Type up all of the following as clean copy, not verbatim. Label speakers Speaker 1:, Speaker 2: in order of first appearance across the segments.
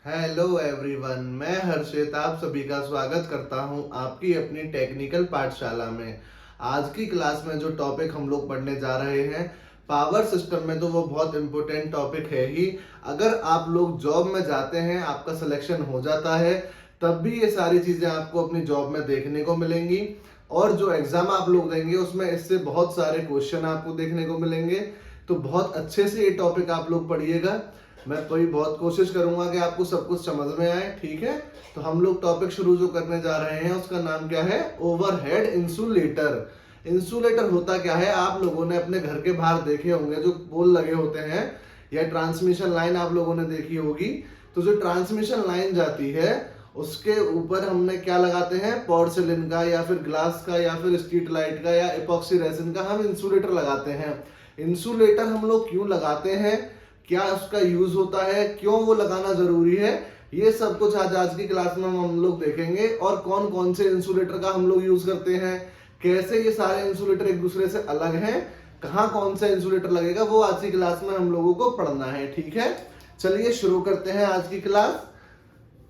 Speaker 1: Hello everyone, मैं हर्षित आप सभी का स्वागत करता हूं आपकी अपनी टेक्निकल पाठशाला में। आज की क्लास में जो टॉपिक हम लोग पढ़ने जा रहे हैं पावर सिस्टम में, तो वो बहुत इम्पोर्टेंट टॉपिक है ही। अगर आप लोग जॉब में जाते हैं, आपका सिलेक्शन हो जाता है, तब भी ये सारी चीज़ें आपको अपनी जॉब में देखने को मिलेंगी। और जो एग्ज़ाम आप लोग देंगे उसमें इससे बहुत सारे क्वेश्चन आपको देखने को मिलेंगे। तो बहुत अच्छे से ये टॉपिक आप लोग पढ़िएगा। मैं कोई बहुत कोशिश करूंगा कि आपको सब कुछ समझ में आए, ठीक है। तो हम लोग टॉपिक शुरू जो करने जा रहे हैं उसका नाम क्या है? Overhead insulator. इंसुलेटर होता क्या है? आप लोगों ने अपने घर के बाहर देखे होंगे जो पोल लगे होते हैं, या ट्रांसमिशन लाइन आप लोगों ने देखी होगी। तो जो ट्रांसमिशन लाइन जाती है उसके ऊपर हमने क्या लगाते हैं? पोर्सिलिन का या फिर ग्लास का या फिर स्ट्रीट लाइट का या एपॉक्सी रेसिन का हम इंसुलेटर लगाते हैं। इंसुलेटर हम लोग क्यों लगाते हैं, क्या उसका यूज होता है, क्यों वो लगाना जरूरी है, ये सब कुछ आज की क्लास में हम लोग देखेंगे। और कौन कौन से इंसुलेटर का हम लोग यूज करते हैं, कैसे ये सारे इंसुलेटर एक दूसरे से अलग हैं, कहाँ कौन सा इंसुलेटर लगेगा, वो आज की क्लास में हम लोगों को पढ़ना है, ठीक है। चलिए शुरू करते हैं आज की क्लास।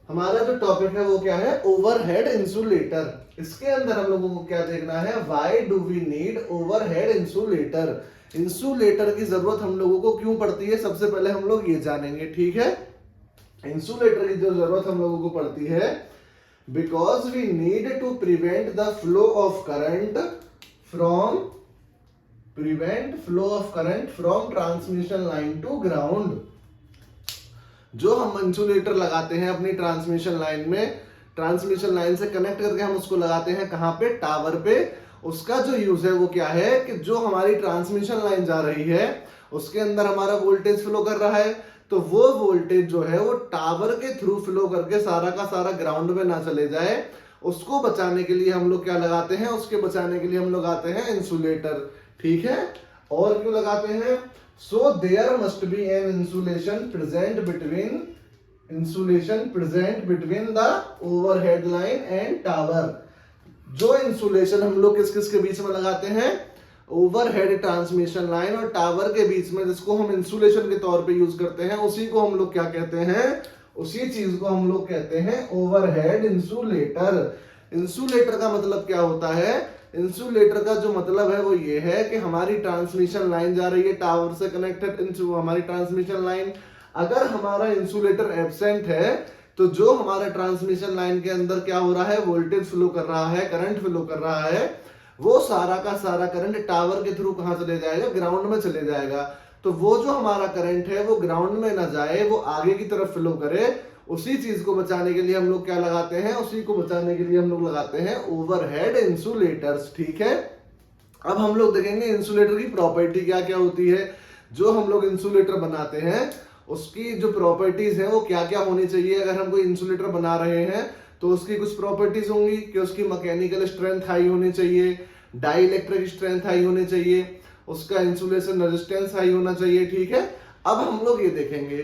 Speaker 1: हमारा जो टॉपिक है वो क्या है? Overhead insulator. इसके अंदर हम लोगों को क्या देखना है? Why do we need overhead insulator. Insulator की जरूरत हम लोगों को क्यों पड़ती है, सबसे पहले हम लोग ये जानेंगे, ठीक है। इंसुलेटर की जो जरूरत हम लोगों को पड़ती है, because we need to prevent the flow of current from transmission line to ground. जो हम इंसुलेटर लगाते हैं अपनी ट्रांसमिशन लाइन में, ट्रांसमिशन लाइन से कनेक्ट करके हम उसको लगाते हैं कहां पे? टावर पे। उसका जो यूज है वो क्या है कि जो हमारी ट्रांसमिशन लाइन जा रही है उसके अंदर हमारा वोल्टेज फ्लो कर रहा है, तो वो वोल्टेज जो है वो टावर के थ्रू फ्लो करके सारा का सारा ग्राउंड में ना चले जाए, उसको बचाने के लिए हम लोग क्या लगाते हैं? उसके बचाने के लिए हम लोग आते हैं इंसुलेटर, ठीक है। और क्यों लगाते हैं? So there must be an insulation present between the overhead line and tower। जो इंसुलेशन हम लोग किस किस के बीच में लगाते हैं? ओवरहेड ट्रांसमिशन लाइन और टावर के बीच में, जिसको हम इंसुलेशन के तौर पे यूज करते हैं, उसी को हम लोग क्या कहते हैं? उसी चीज को हम लोग कहते हैं ओवरहेड इंसुलेटर। इंसुलेटर का मतलब क्या होता है? इंसुलेटर का जो मतलब है वो ये है कि हमारी ट्रांसमिशन लाइन जा रही है टावर से कनेक्टेड, हमारी ट्रांसमिशन लाइन, अगर हमारा इंसुलेटर एब्सेंट है तो जो हमारा ट्रांसमिशन लाइन के अंदर क्या हो रहा है? वोल्टेज फ्लो कर रहा है, करंट फ्लो कर रहा है, वो सारा का सारा करंट टावर के थ्रू कहां चले जाएगा? ग्राउंड में चले जाएगा। तो वो जो हमारा करंट है वो ग्राउंड में ना जाए, वो आगे की तरफ फ्लो करे। उसी चीज को बचाने के लिए हम लोग क्या लगाते हैं? उसी को बचाने के लिए हम लोग लगाते हैं ओवरहेड इंसुलेटर्स, ठीक है। अब हम लोग देखेंगे इंसुलेटर की प्रॉपर्टी क्या क्या होती है। जो हम लोग इंसुलेटर बनाते हैं उसकी जो प्रॉपर्टीज है वो क्या क्या होनी चाहिए। अगर हम कोई इंसुलेटर बना रहे हैं तो उसकी कुछ प्रॉपर्टीज होंगी कि उसकी मैकेनिकल स्ट्रेंथ हाई होनी चाहिए, डाई इलेक्ट्रिक स्ट्रेंथ हाई होनी चाहिए, उसका इंसुलेशन रेजिस्टेंस हाई होना चाहिए, ठीक है। अब हम लोग ये देखेंगे,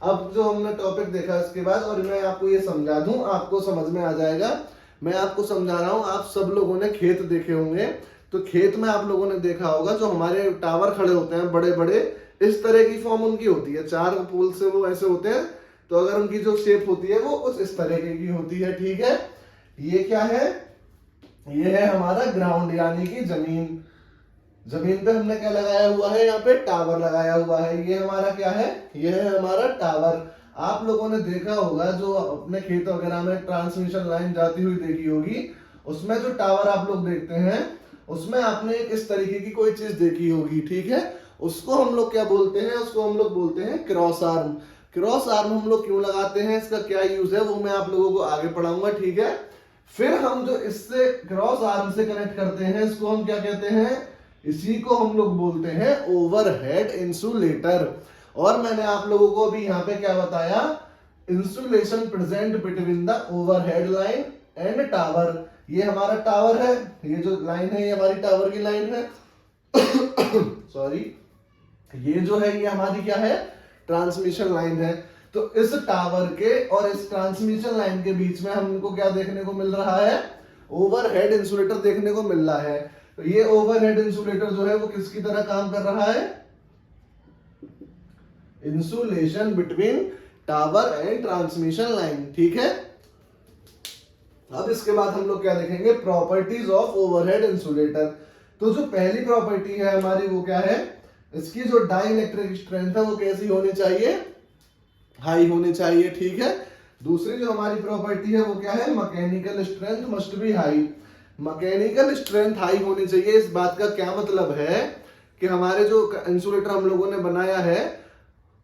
Speaker 1: अब जो हमने टॉपिक देखा इसके बाद, और मैं आपको ये समझा दूं, आपको समझ में आ जाएगा। मैं आपको समझा रहा हूं, आप सब लोगों ने खेत देखे होंगे, तो खेत में आप लोगों ने देखा होगा जो हमारे टावर खड़े होते हैं बड़े बड़े, इस तरह की फॉर्म उनकी होती है, चार पोल से वो ऐसे होते हैं। तो अगर उनकी जो शेप होती है वो उस इस तरह की होती है, ठीक है। ये क्या है? ये है हमारा ग्राउंड, यानी कि जमीन। जमीन पे हमने क्या लगाया हुआ है? यहाँ पे टावर लगाया हुआ है। ये हमारा क्या है? ये है हमारा टावर। आप लोगों ने देखा होगा जो अपने खेत वगैरह में ट्रांसमिशन लाइन जाती हुई देखी होगी, उसमें जो टावर आप लोग देखते हैं उसमें आपने इस तरीके की कोई चीज देखी होगी, ठीक है। उसको हम लोग क्या बोलते हैं? उसको हम लोग बोलते हैं क्रॉस आर्म। क्रॉस आर्म हम लोग क्यों लगाते हैं, इसका क्या यूज है, वो मैं आप लोगों को आगे पढ़ाऊंगा, ठीक है। फिर हम जो इससे क्रॉस आर्म से कनेक्ट करते हैं इसको हम क्या कहते हैं? इसी को हम लोग बोलते हैं ओवरहेड इंसुलेटर। और मैंने आप लोगों को अभी यहाँ पे क्या बताया? Insulation present between the overhead line and tower. ये हमारा टावर है, ये जो लाइन है ये हमारी टावर की लाइन है सॉरी। ये जो है ये हमारी क्या है? ट्रांसमिशन लाइन है। तो इस टावर के और इस ट्रांसमिशन लाइन के बीच में हमको क्या देखने को मिल रहा है? ओवरहेड इंसुलेटर देखने को मिल रहा है। तो ये ओवरहेड इंसुलेटर जो है वो किसकी तरह काम कर रहा है? Insulation between tower and transmission line, ठीक है। अब इसके बाद हम लोग क्या देखेंगे, प्रॉपर्टीज ऑफ ओवरहेड इंसुलेटर। तो जो पहली प्रॉपर्टी है हमारी वो क्या है, इसकी जो डाई इलेक्ट्रिक स्ट्रेंथ है वो कैसी होनी चाहिए, हाई होनी चाहिए, ठीक है। दूसरी जो हमारी प्रॉपर्टी है वो क्या है, mechanical strength must be high. Mechanical strength high होनी चाहिए। इस बात का क्या मतलब है कि हमारे जो इंसुलेटर हम लोगों ने बनाया है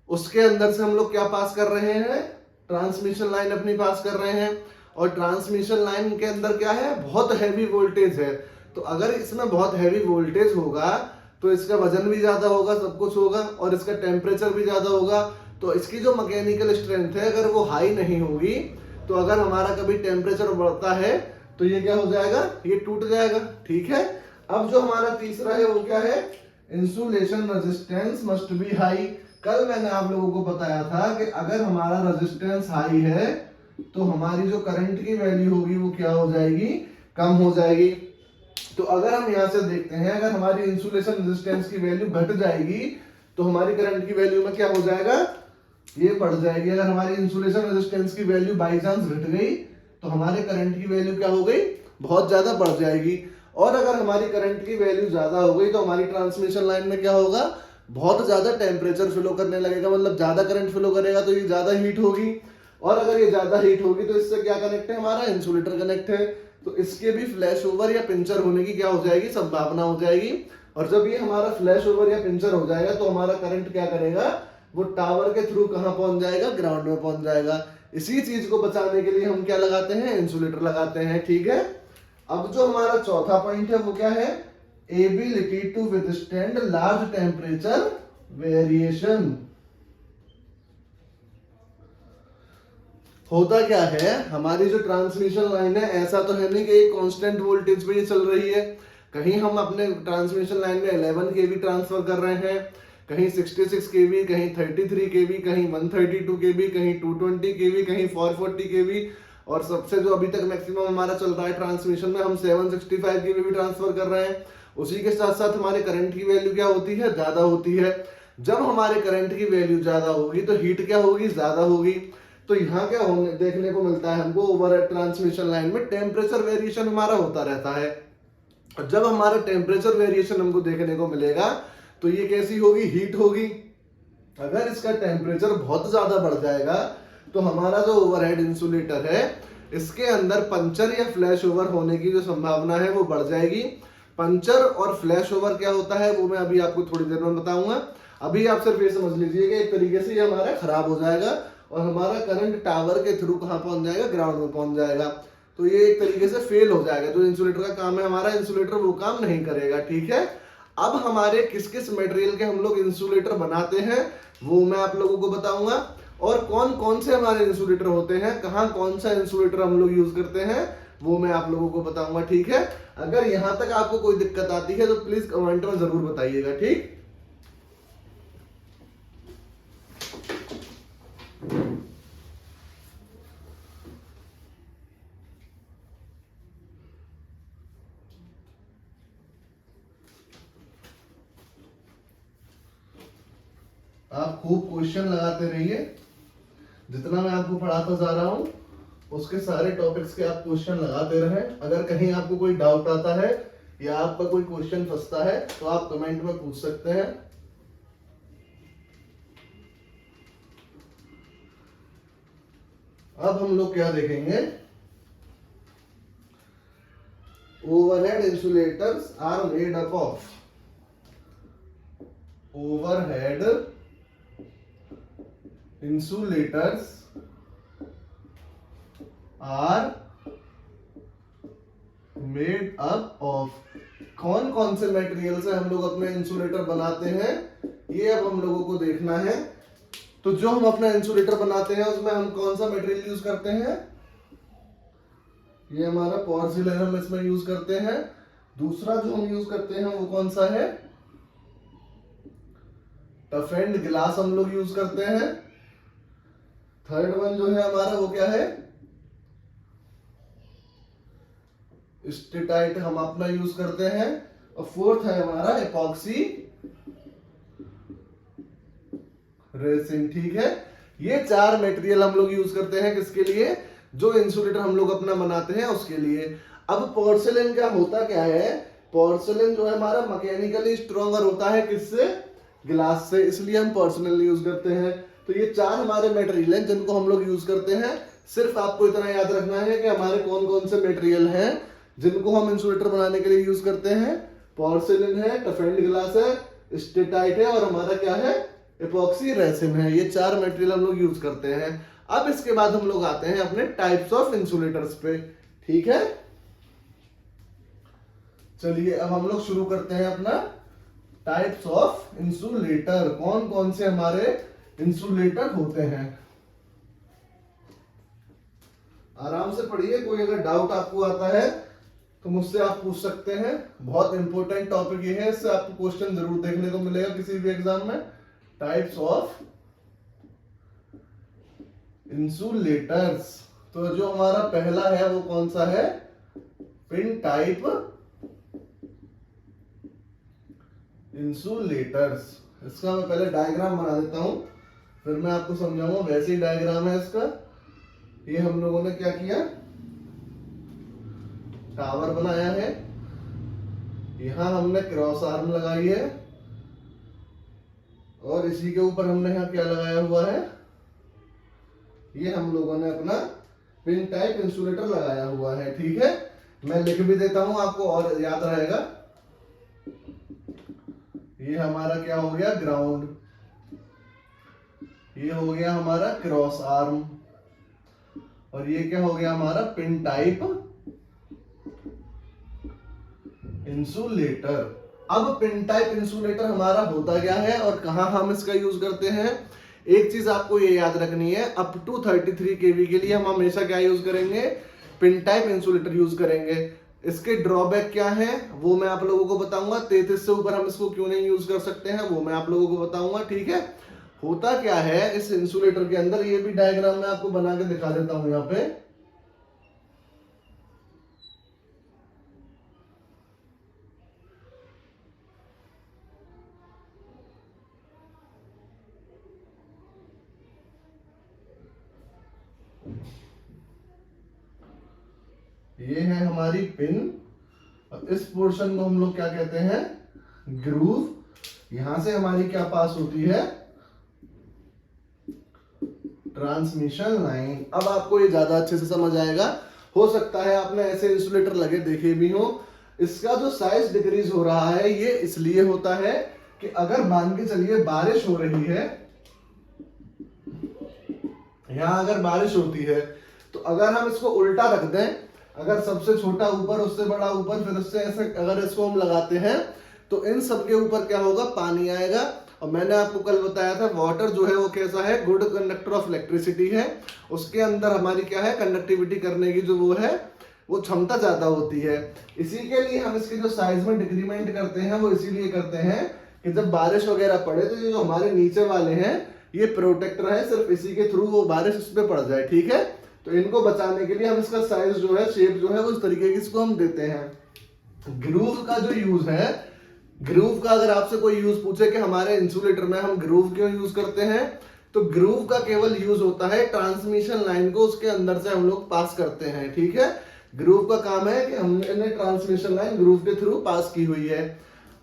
Speaker 1: उसके अंदर से हम लोग क्या पास कर रहे हैं, ट्रांसमिशन लाइन अपनी पास कर रहे हैं, और ट्रांसमिशन लाइन के अंदर क्या है, बहुत हैवी वोल्टेज है। तो अगर इसमें बहुत हैवी वोल्टेज होगा तो इसका वजन भी ज्यादा होगा, सब कुछ होगा, और इसका टेम्परेचर भी ज्यादा होगा। तो इसकी जो मैकेनिकल स्ट्रेंथ है अगर वो हाई नहीं होगी तो अगर हमारा कभी टेम्परेचर बढ़ता है तो ये क्या हो जाएगा, ये टूट जाएगा, ठीक है। अब जो हमारा तीसरा है वो क्या है, insulation resistance must be high. कल मैंने आप लोगों को बताया था कि अगर हमारा रेजिस्टेंस हाई है तो हमारी जो करंट की वैल्यू होगी वो क्या हो जाएगी, कम हो जाएगी। तो अगर हम यहां से देखते हैं, अगर हमारी इंसुलेशन रेजिस्टेंस की वैल्यू घट जाएगी तो हमारी करंट की वैल्यू में क्या हो जाएगा, ये बढ़ जाएगी। अगर हमारी इंसुलेशन रेजिस्टेंस की वैल्यू बाई चांस घट गई तो हमारे करंट की वैल्यू क्या हो गई, बहुत ज्यादा बढ़ जाएगी। और अगर हमारी करंट की वैल्यू ज्यादा हो गई तो हमारी ट्रांसमिशन लाइन में क्या होगा, बहुत ज्यादा टेम्परेचर फ्लो करने लगेगा, मतलब ज्यादा करंट फ्लो करेगा तो ये ज्यादा हीट होगी, और अगर ये ज्यादा हीट होगी तो इससे क्या कनेक्ट है, हमारा इंसुलेटर कनेक्ट है, तो इसके भी फ्लैश ओवर या पिंचर होने की क्या हो जाएगी, संभावना हो जाएगी। और जब ये हमारा फ्लैश ओवर या पिंचर हो जाएगा तो हमारा करंट क्या करेगा, वो टावर के थ्रू कहां पहुंच जाएगा, ग्राउंड में पहुंच जाएगा। इसी चीज को बचाने के लिए हम क्या लगाते हैं, इंसुलेटर लगाते हैं, ठीक है। अब जो हमारा चौथा पॉइंट है वो क्या है, ability to withstand large temperature variation. होता क्या है, हमारी जो ट्रांसमिशन लाइन है ऐसा तो है नहीं कि एक कांस्टेंट वोल्टेज पे ही चल रही है। कहीं हम अपने ट्रांसमिशन लाइन में 11 केवी ट्रांसफर कर रहे हैं, कहीं 66 केवी, कहीं 33 केवी, कहीं 132 केवी, कहीं 220 केवी, कहीं 440 केवी, और सबसे जो अभी तक मैक्सिमम हमारा चल रहा है ट्रांसमिशन में, हम 765 केवी भी ट्रांसफर कर रहे हैं। उसी के साथ साथ हमारे करंट की वैल्यू क्या होती है, ज्यादा होती है। जब हमारे करंट की वैल्यू ज्यादा होगी तो हीट क्या होगी, ज्यादा होगी। तो यहाँ क्या होने देखने को मिलता है हमको, ओवर ट्रांसमिशन लाइन में टेम्परेचर वेरिएशन हमारा होता रहता है। और जब हमारा टेम्परेचर वेरिएशन हमको देखने को मिलेगा तो ये कैसी होगी, हीट होगी। अगर इसका टेम्परेचर बहुत ज्यादा बढ़ जाएगा तो हमारा जो ओवरहेड इंसुलेटर है इसके अंदर पंचर या फ्लैश ओवर होने की जो संभावना है वो बढ़ जाएगी। पंचर और फ्लैश ओवर क्या होता है वो मैं अभी आपको थोड़ी देर में बताऊंगा। अभी आप सिर्फ ये समझ लीजिए कि एक तरीके से ये हमारा खराब हो जाएगा और हमारा करंट टावर के थ्रू कहां पहुंच जाएगा, ग्राउंड में पहुंच जाएगा। तो ये एक तरीके से फेल हो जाएगा, जो इंसुलेटर का काम है हमारा, इंसुलेटर वो काम नहीं करेगा, ठीक है। अब हमारे किस किस मटेरियल के हम लोग इंसुलेटर बनाते हैं वो मैं आप लोगों को बताऊंगा, और कौन कौन से हमारे इंसुलेटर होते हैं, कहाँ कौन सा इंसुलेटर हम लोग यूज करते हैं वो मैं आप लोगों को बताऊंगा, ठीक है। अगर यहां तक आपको कोई दिक्कत आती है तो प्लीज कमेंट में जरूर बताइएगा, ठीक। आप खूब क्वेश्चन लगाते रहिए, जितना मैं आपको पढ़ाता जा रहा हूं उसके सारे टॉपिक्स के आप क्वेश्चन लगाते रहें। अगर कहीं आपको कोई डाउट आता है या आपका कोई क्वेश्चन फंसता है तो आप कमेंट में पूछ सकते हैं। अब हम लोग क्या देखेंगे, overhead insulators are made up of, overhead insulators are made up of, कौन कौन से मटेरियल से हम लोग अपने इंसुलेटर बनाते हैं ये अब हम लोगों को देखना है। तो जो हम अपना इंसुलेटर बनाते हैं उसमें हम कौन सा मटेरियल यूज करते हैं, ये हमारा पोर्सिलेन हम इसमें यूज करते हैं। दूसरा जो हम यूज करते हैं वो कौन सा है, टफ एंड ग्लास हम लोग यूज करते हैं। थर्ड वन जो है हमारा वो क्या है, स्टेटाइट हम अपना यूज करते हैं। और फोर्थ है हमारा एपॉक्सी रेसिन, ठीक है। ये 4 मटेरियल हम लोग यूज करते हैं किसके लिए, जो इंसुलेटर हम लोग अपना बनाते हैं उसके लिए। अब पोर्सिलेन का होता क्या है, पोर्सिलेन जो है हमारा मैकेनिकली स्ट्रॉन्गर होता है किससे, ग्लास से, इसलिए हम पोर्सिलेन यूज करते हैं। तो ये 4 हमारे मटेरियल हैं जिनको हम लोग यूज करते हैं। सिर्फ आपको इतना याद रखना है कि हमारे कौन कौन से मटेरियल हैं जिनको हम इंसुलेटर बनाने के लिए यूज करते हैं। पोर्सिलेन है, टफेंड ग्लास है, स्टेटाइट है और हमारा क्या है, एपॉक्सी रेसिन है। ये 4 मटेरियल हम लोग यूज करते हैं। अब इसके बाद हम लोग आते हैं अपने टाइप्स ऑफ इंसुलेटर्स पे, ठीक है। चलिए अब हम लोग शुरू करते हैं अपना टाइप्स ऑफ इंसुलेटर। कौन कौन से हमारे इंसुलेटर होते हैं, आराम से पढ़िए। कोई अगर डाउट आपको आता है तो मुझसे आप पूछ सकते हैं। बहुत इंपॉर्टेंट टॉपिक ये है, इससे आपको क्वेश्चन जरूर देखने को मिलेगा किसी भी एग्जाम में। Types of insulators. तो जो हमारा पहला है वो कौन सा है, पिन टाइप इंसुलेटर्स। इसका मैं पहले डायग्राम बना देता हूं, फिर मैं आपको समझाऊंगा। वैसे ही डायग्राम है इसका। ये हम लोगों ने क्या किया, टावर बनाया है, यहां हमने क्रॉस आर्म लगाई है और इसी के ऊपर हमने यहां क्या लगाया हुआ है, ये हम लोगों ने अपना पिन टाइप इंसुलेटर लगाया हुआ है, ठीक है। मैं लिख भी देता हूं, आपको और याद रहेगा। ये हमारा क्या हो गया, ग्राउंड। ये हो गया हमारा क्रॉस आर्म और ये क्या हो गया हमारा पिन टाइप इंसुलेटर। अब पिन टाइप इंसुलेटर हमारा होता क्या है और कहां हम इसका यूज करते हैं। एक चीज आपको ये याद रखनी है, अप टू 33 kV के लिए हम हमेशा क्या यूज करेंगे, पिन टाइप इंसुलेटर यूज करेंगे। इसके ड्रॉबैक क्या है वो मैं आप लोगों को बताऊंगा। 33 से ऊपर हम इसको क्यों नहीं यूज कर सकते हैं वो मैं आप लोगों को बताऊंगा, ठीक है। होता क्या है इस इंसुलेटर के अंदर, ये भी डायग्राम में आपको बना के दिखा देता हूं यहाँ पे। ये है हमारी पिन और इस पोर्शन को हम लोग क्या कहते हैं, ग्रूव। यहां से हमारी क्या पास होती है, ट्रांसमिशन लाइन। अब आपको ये ज्यादा अच्छे से समझ आएगा। हो सकता है आपने ऐसे इंसुलेटर लगे देखे भी हो। इसका जो साइज डिक्रीज हो रहा है ये इसलिए होता है कि अगर मान के चलिए बारिश हो रही है, यहां अगर बारिश होती है तो अगर हम इसको उल्टा रख दें, अगर सबसे छोटा ऊपर उससे बड़ा ऊपर फिर उससे ऐसे अगर इसको हम लगाते हैं तो इन सब के ऊपर क्या होगा, पानी आएगा। और मैंने आपको कल बताया था वाटर जो है वो कैसा है, गुड कंडक्टर ऑफ इलेक्ट्रिसिटी है। उसके अंदर हमारी क्या है, कंडक्टिविटी करने की जो वो है वो क्षमता ज्यादा होती है। इसी के लिए हम इसके जो साइज में डिक्रीमेंट करते हैं वो इसीलिए करते हैं कि जब बारिश वगैरह पड़े तो ये जो हमारे नीचे वाले हैं ये प्रोटेक्टर है, सिर्फ इसी के थ्रू वो बारिश उस पर पड़ जाए, ठीक है। तो इनको बचाने के लिए हम इसका साइज जो है, शेप जो है वो इस तरीके की इसको हम देते हैं। ग्रूव का जो यूज है, ग्रूव का अगर आपसे कोई यूज पूछे कि हमारे इंसुलेटर में हम ग्रूव क्यों यूज करते हैं, तो ग्रूव का केवल यूज होता है ट्रांसमिशन लाइन को उसके अंदर से हम लोग पास करते हैं, ठीक है। ग्रूव का काम है कि हमने ट्रांसमिशन लाइन ग्रूव के थ्रू पास की हुई है।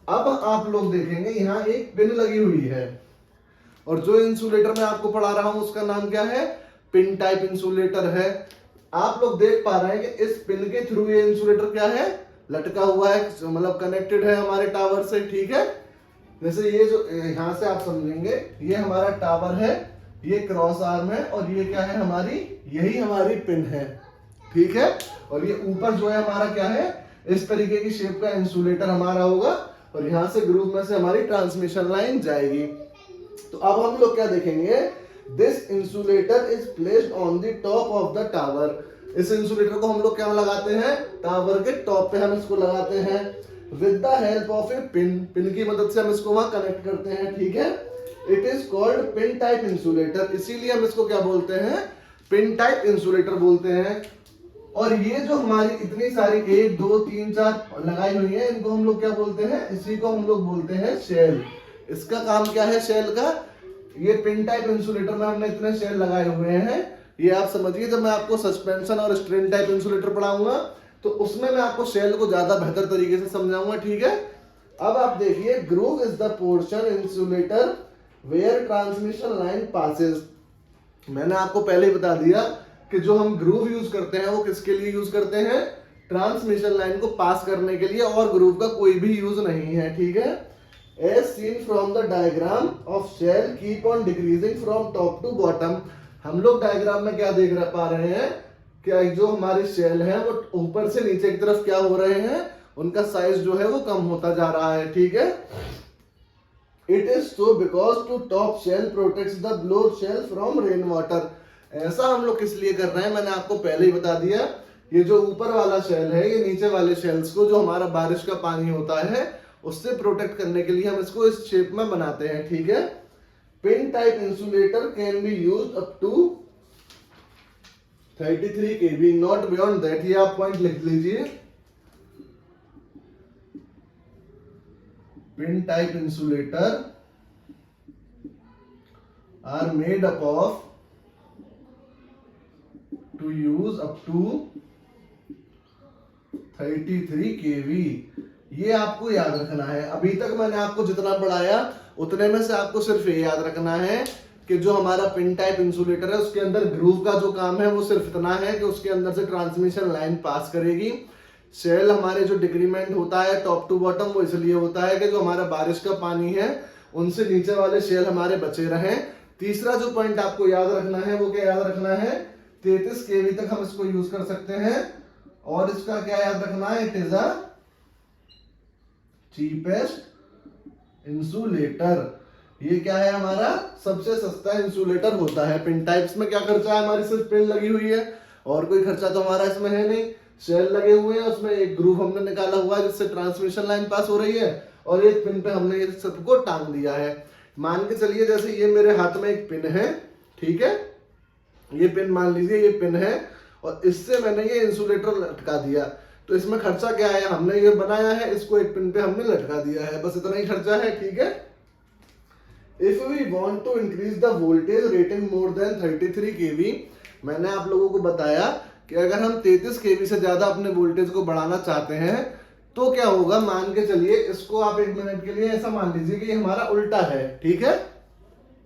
Speaker 1: अब आप लोग देखेंगे यहाँ एक पिन लगी हुई है और जो इंसुलेटर मैं आपको पढ़ा रहा हूं उसका नाम क्या है, पिन टाइप इंसुलेटर है। आप लोग देख पा रहे हैं कि इस पिन के थ्रू ये इंसुलेटर क्या है, लटका हुआ है, मतलब कनेक्टेड है हमारे टावर से, ठीक है। जैसे ये जो यहां से आप समझेंगे ये हमारा टावर है, ये क्रॉस आर्म है और ये क्या है हमारी, यही हमारी पिन है, ठीक है। और ये ऊपर जो है हमारा क्या है, इस तरीके की शेप का इंसुलेटर हमारा होगा और यहां से ग्रुप में से हमारी ट्रांसमिशन लाइन जाएगी। तो अब हम लोग क्या देखेंगे, this insulator is placed on the top of the tower. इस इंसुलेटर को हम लोग क्या लगाते हैं, टावर के टॉप पे हम इसको लगाते हैं with the help of A pin. Pin की मदद से हम इसको वहां कनेक्ट करते हैं, ठीक है। It is called pin type insulator, इसीलिए हम इसको क्या बोलते हैं, पिन टाइप इंसुलेटर बोलते हैं। और ये जो हमारी इतनी सारी 1 2 3 4 लगाई हुई है, इनको हम लोग क्या बोलते हैं, इसी को हम लोग बोलते हैं शेल। इसका काम क्या है शेल का, ये पिन टाइप इंसुलेटर में हमने इतने शेल लगाए हुए हैं, ये आप समझिए। जब मैं आपको सस्पेंशन और स्ट्रेन टाइप इंसुलेटर पढ़ाऊंगा तो उसमें मैं आपको शेल को ज्यादा बेहतर तरीके से समझाऊंगा, ठीक है। अब आप देखिए, groove is the portion insulator where transmission line passes. मैंने आपको पहले ही बता दिया कि जो हम ग्रूव यूज करते हैं वो किसके लिए यूज करते हैं, ट्रांसमिशन लाइन को पास करने के लिए, और ग्रूव का कोई भी यूज नहीं है, ठीक है। As seen from the diagram of shell keep on decreasing from top to bottom. हम लोग डायग्राम में क्या देख पा रहे हैं कि जो हमारे शेल हैं वो ऊपर से नीचे की तरफ क्या हो रहे हैं, उनका साइज जो है वो कम होता जा रहा है, ठीक है। It is so because to top shell protects the below shell from rain water. ऐसा हम लोग किस लिए कर रहे हैं, मैंने आपको पहले ही बता दिया। ये जो ऊपर वाला शेल है, ये नीचे वाले शेल्स को, जो हमारा बारिश का पानी होता है, उससे प्रोटेक्ट करने के लिए हम इसको इस शेप में बनाते हैं, ठीक है। Pin type insulator can be used up to 33 kV, not beyond that. ये आप पॉइंट लिख लीजिए। Pin type insulator are made up of to use up to 33 kV। ये आपको याद रखना है। अभी तक मैंने आपको जितना पढ़ाया उतने में से आपको सिर्फ ये याद रखना है कि जो हमारा पिन टाइप इंसुलेटर है उसके अंदर ग्रूव का जो काम है वो सिर्फ इतना है कि उसके अंदर से ट्रांसमिशन लाइन पास करेगी। शेल हमारे जो डिक्रीमेंट होता है टॉप टू बॉटम, वो इसलिए होता है कि जो हमारा बारिश का पानी है उनसे नीचे वाले शेल हमारे बचे रहें। तीसरा जो पॉइंट आपको याद रखना है वो क्या याद रखना है, 33 kV तक हम इसको यूज कर सकते हैं। और इसका क्या याद रखना है, it is a cheapest insulator. ये क्या है, हमारा सबसे सस्ता इंसुलेटर होता है। पिन टाइप्स में क्या खर्चा है, हमारी सिर्फ पिन लगी हुई है और कोई खर्चा तो हमारा इसमें है नहीं। शेल लगे हुए हैं, उसमें एक ग्रूव हमने निकाला हुआ है जिससे ट्रांसमिशन लाइन पास हो रही है, और एक पिन पे हमने ये सबको टांग दिया है। मान के चलिए जैसे ये मेरे हाथ में एक पिन है, ठीक है, ये पिन मान लीजिए ये पिन है, और इससे मैंने ये इंसुलेटर लटका दिया। तो इसमें खर्चा क्या है, हमने ये बनाया है, इसको एक पिन पे हमने लटका दिया है, बस इतना ही खर्चा है, ठीक है। If we want to increase the voltage rating more than 33 kV, मैंने आप लोगों को बताया कि अगर हम 33 kV से ज्यादा अपने वोल्टेज को बढ़ाना चाहते हैं तो क्या होगा। मान के चलिए इसको आप एक मिनट के लिए ऐसा मान लीजिए कि ये हमारा उल्टा है, ठीक है।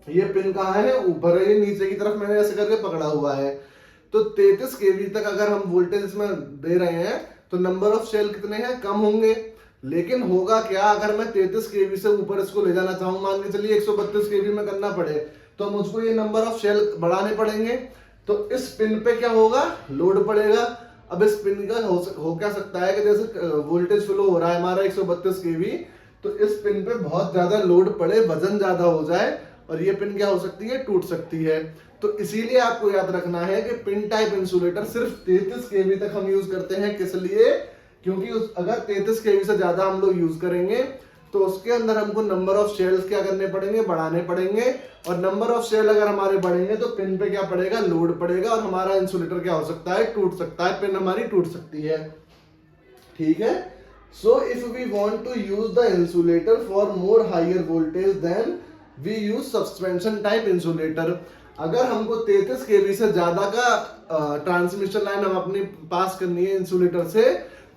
Speaker 1: ये पिन कहाँ है, ऊपर है, ये नीचे की तरफ मैंने ऐसे करके पकड़ा हुआ है। तो 33 kV तक अगर हम वोल्टेज इसमें दे रहे हैं तो नंबर ऑफ शेल कितने हैं, कम होंगे। लेकिन होगा क्या, अगर मैं 33 kV से ऊपर इसको ले जाना चाहूँ, मान के चलिए 132 kV में करना पड़े, तो मुझको ये नंबर ऑफ शेल बढ़ाने पड़ेंगे। तो इस पिन पे क्या होगा, लोड पड़ेगा। अब इस पिन का हो क्या सकता है कि जैसे वोल्टेज फ्लो हो रहा है हमारा 132 kV, तो इस पिन पे बहुत ज्यादा लोड पड़े, वजन ज्यादा हो जाए, और ये पिन क्या हो सकती है, टूट सकती है। तो इसीलिए आपको याद रखना है कि पिन टाइप इंसुलेटर सिर्फ 33 kV तक हम यूज करते हैं। किस लिए, क्योंकि अगर 33 kV से ज्यादा हम लोग यूज करेंगे तो उसके अंदर हमको नंबर ऑफ शेल्स क्या करने पड़ेंगे, बढ़ाने पड़ेंगे, और नंबर ऑफ शेल अगर हमारे बढ़ेंगे तो पिन पे क्या पड़ेगा, लोड पड़ेगा, और हमारा इंसुलेटर क्या हो सकता है, टूट सकता है, पिन हमारी टूट सकती है, ठीक है। So if we want to use the insulator for more higher voltage then we use suspension type insulator. अगर हमको 33 kV से ज्यादा का ट्रांसमिशन लाइन हम अपनी पास करनी है इंसुलेटर से,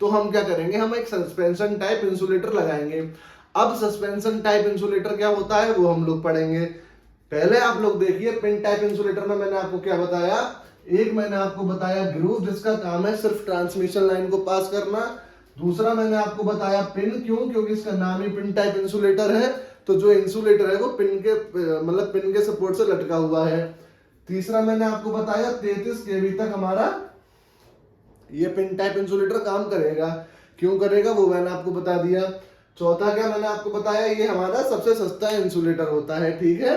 Speaker 1: तो हम क्या करेंगे, हम एक सस्पेंशन टाइप इंसुलेटर लगाएंगे। अब सस्पेंशन टाइप इंसुलेटर क्या होता है वो हम लोग पढ़ेंगे। पहले आप लोग देखिए, पिन टाइप इंसुलेटर में मैंने आपको क्या बताया, एक मैंने आपको बताया ग्रूव जिसका काम है सिर्फ ट्रांसमिशन लाइन को पास करना। दूसरा मैंने आपको बताया पिन, क्यों, क्योंकि इसका नाम ही पिन टाइप इंसुलेटर है, तो जो इंसुलेटर है वो पिन के मतलब पिन के सपोर्ट से लटका हुआ है। तीसरा मैंने आपको बताया 33 kV तक हमारा ये पिन टाइप इंसुलेटर काम करेगा। क्यों करेगा वो मैंने आपको बता दिया। चौथा क्या मैंने आपको बताया, ये हमारा सबसे सस्ता इंसुलेटर होता है, ठीक है।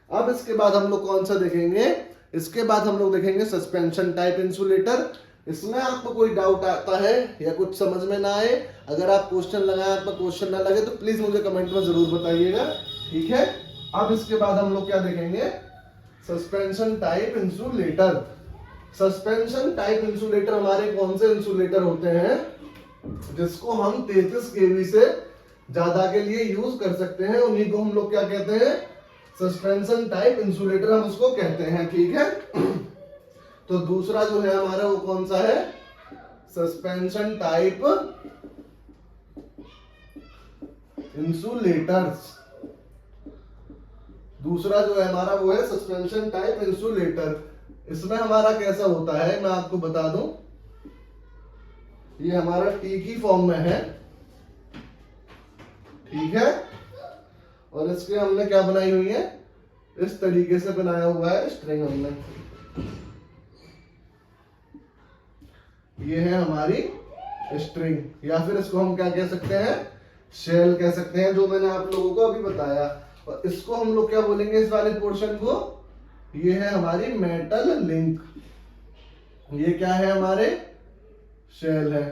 Speaker 1: अब इसके बाद हम लोग कौन सा देखेंगे, इसके बाद हम लोग देखेंगे सस्पेंशन टाइप इंसुलेटर। इसमें आपको कोई डाउट आता है या कुछ समझ में ना आए, अगर आप क्वेश्चन लगाए, आपका क्वेश्चन ना लगे तो प्लीज मुझे कमेंट में जरूर बताइएगा, ठीक है। अब इसके बाद हम लोग क्या देखेंगे, suspension type insulator. Suspension type insulator हमारे कौन से इंसुलेटर होते हैं, जिसको हम 33 kV से ज्यादा के लिए यूज कर सकते हैं, उन्हीं को हम लोग क्या कहते हैं, सस्पेंशन टाइप इंसुलेटर हम उसको कहते हैं, ठीक है। तो दूसरा जो है हमारा वो कौन सा है, सस्पेंशन टाइप इंसुलेटर्स। दूसरा जो है हमारा वो है सस्पेंशन टाइप इंसुलेटर। इसमें हमारा कैसा होता है मैं आपको बता दूं, ये हमारा टी की फॉर्म में है, ठीक है। और इसके हमने क्या बनाई हुई है, इस तरीके से बनाया हुआ है स्ट्रिंग हमने। ये है हमारी स्ट्रिंग, या फिर इसको हम क्या कह सकते हैं, शेल कह सकते हैं, जो मैंने आप लोगों को अभी बताया। और इसको हम लोग क्या बोलेंगे, इस वाले पोर्शन को, ये है हमारी मेटल लिंक। ये क्या है, हमारे शेल है,